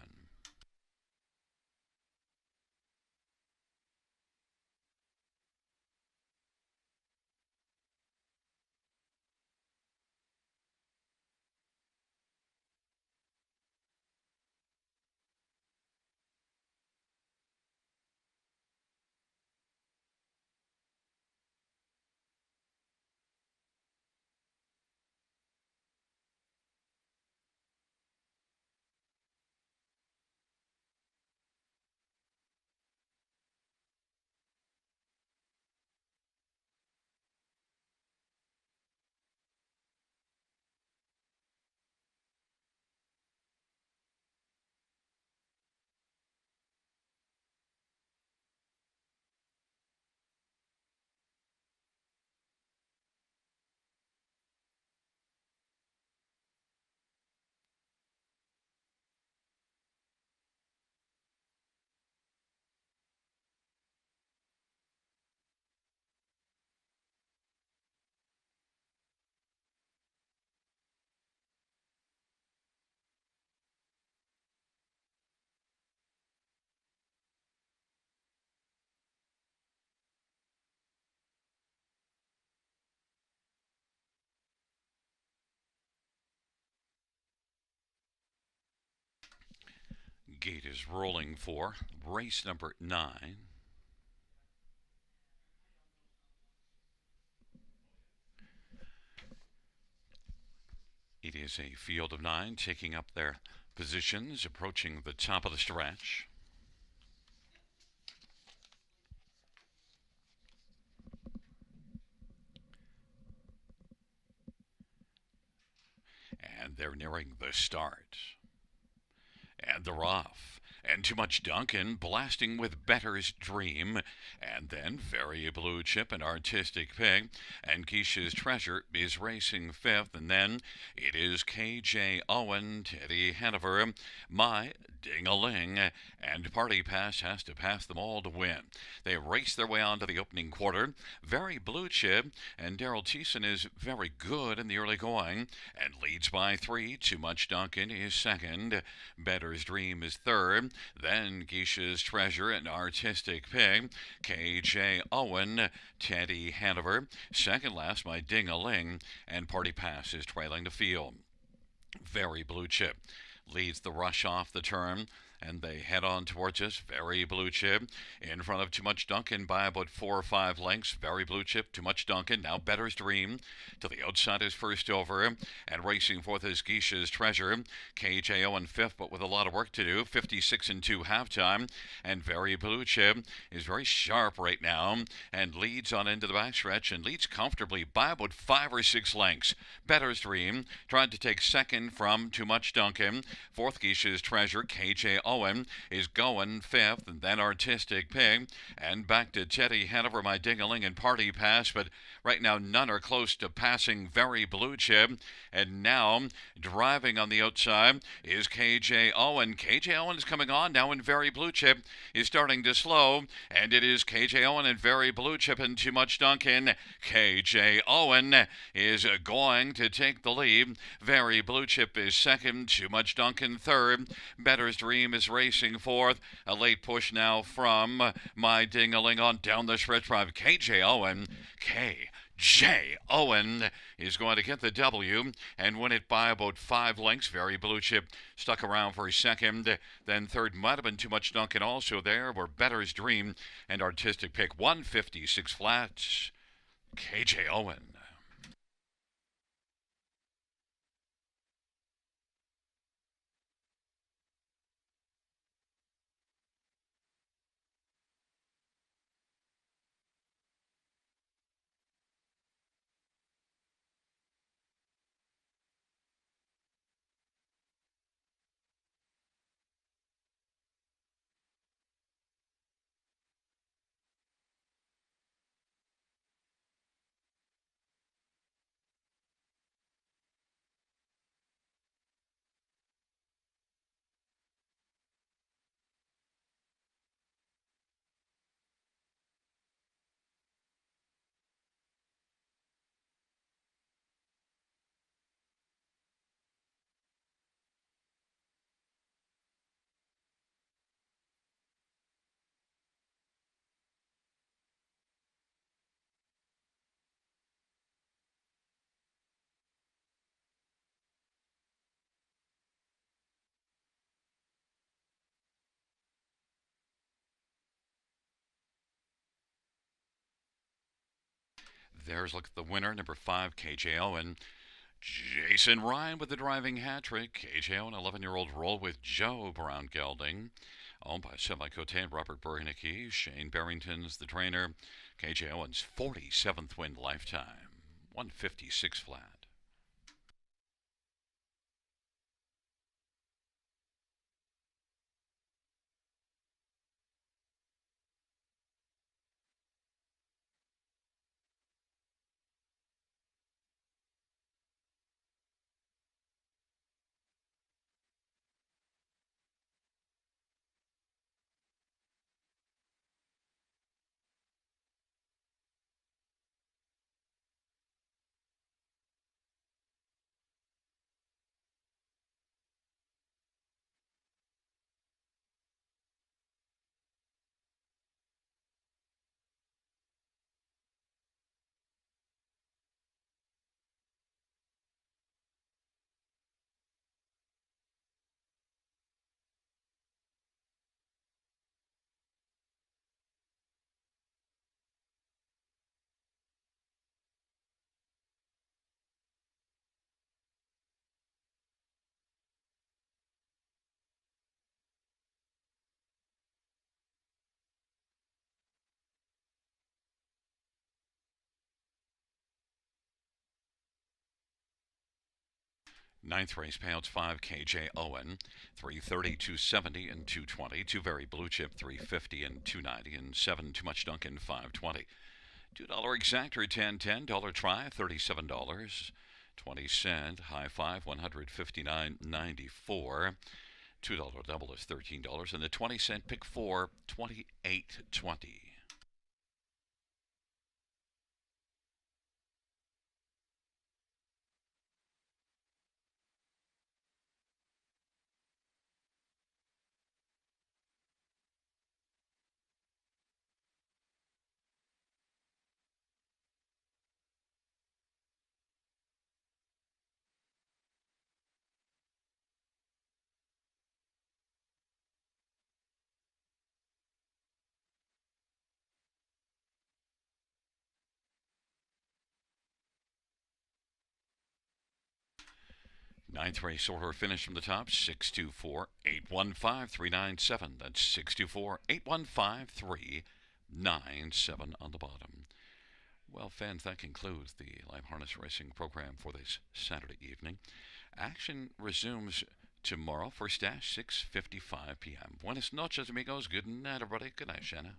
Gate is rolling for race number 9. It is a field of 9 taking up their positions, approaching the top of the stretch. And they're nearing the start. And they're off. And Too Much Duncan blasting with Better's Dream, and then Very Blue Chip and Artistic Pig, and Keisha's Treasure is racing fifth, and then it is KJ Owen, Teddy Hanover, My Ding-a-Ling, and Party Pass has to pass them all to win. They race their way on to the opening quarter. Very Blue Chip and Daryl Thiessen is very good in the early going and leads by 3. Too Much Duncan is second. Better's Dream is third. Then Geisha's Treasure and Artistic Pig. KJ Owen, Teddy Hanover. Second last, My Ding-a-Ling, and Party Pass is trailing the field. Very Blue Chip leads the rush off the turn, and they head on towards us. Very Blue Chip in front of Too Much Duncan by about 4 or 5 lengths. Very Blue Chip, Too Much Duncan, now Better's Dream. To the outside is first over, and racing forth is Geisha's Treasure. KJO in fifth, but with a lot of work to do. 56 and 2 halftime, and Very Blue Chip is very sharp right now and leads on into the backstretch and leads comfortably by about 5 or 6 lengths. Better's Dream tried to take second from Too Much Duncan. Fourth, Geisha's Treasure. KJ Owen is going fifth, and then Artistic Pig, and back to Teddy Hanover, My Ding-a-Ling, and Party Pass, but right now none are close to passing Very Blue Chip, and now driving on the outside is KJ Owen. KJ Owen is coming on now, and Very Blue Chip is starting to slow, and it is KJ Owen and Very Blue Chip and Too Much Duncan. KJ Owen is going to take the lead. Very Blue Chip is second, Too Much Duncan third. Better's Dream is racing fourth. A late push now from My Ding-a-Ling on down the stretch drive. KJ Owen, KJ Owen is going to get the W and win it by about 5 lengths. Very Blue Chip stuck around for a second. Then third might have been Too Much Duncan also there, were Better's Dream and Artistic Pick. 156 flats. KJ Owen. There's look at the winner, number 5, KJ Owen. Jason Ryan with the driving hat trick. KJ Owen, 11-year-old roll with Joe Brown Gelding. Owned by Semi Cote and Robert Bernicki. Shane Barrington's the trainer. KJ Owen's 47th win lifetime. 156 flat. Ninth race, payouts 5, KJ Owen, 330, 270, and 220. Two very blue chip, 350 and 290, and 7 too much Dunkin', 520. $2 exactor, 1010. Dollar try, $37.20. High five, $159.94. $2 double is $13, and the 20-cent pick four, $28.20. 9th race order finish from the top, 624-815-397. That's 624-815-397 on the bottom. Well, fans, that concludes the live harness racing program for this Saturday evening. Action resumes tomorrow, first dash, 6:55 p.m. Buenas noches, amigos. Good night, everybody. Good night, Shanna.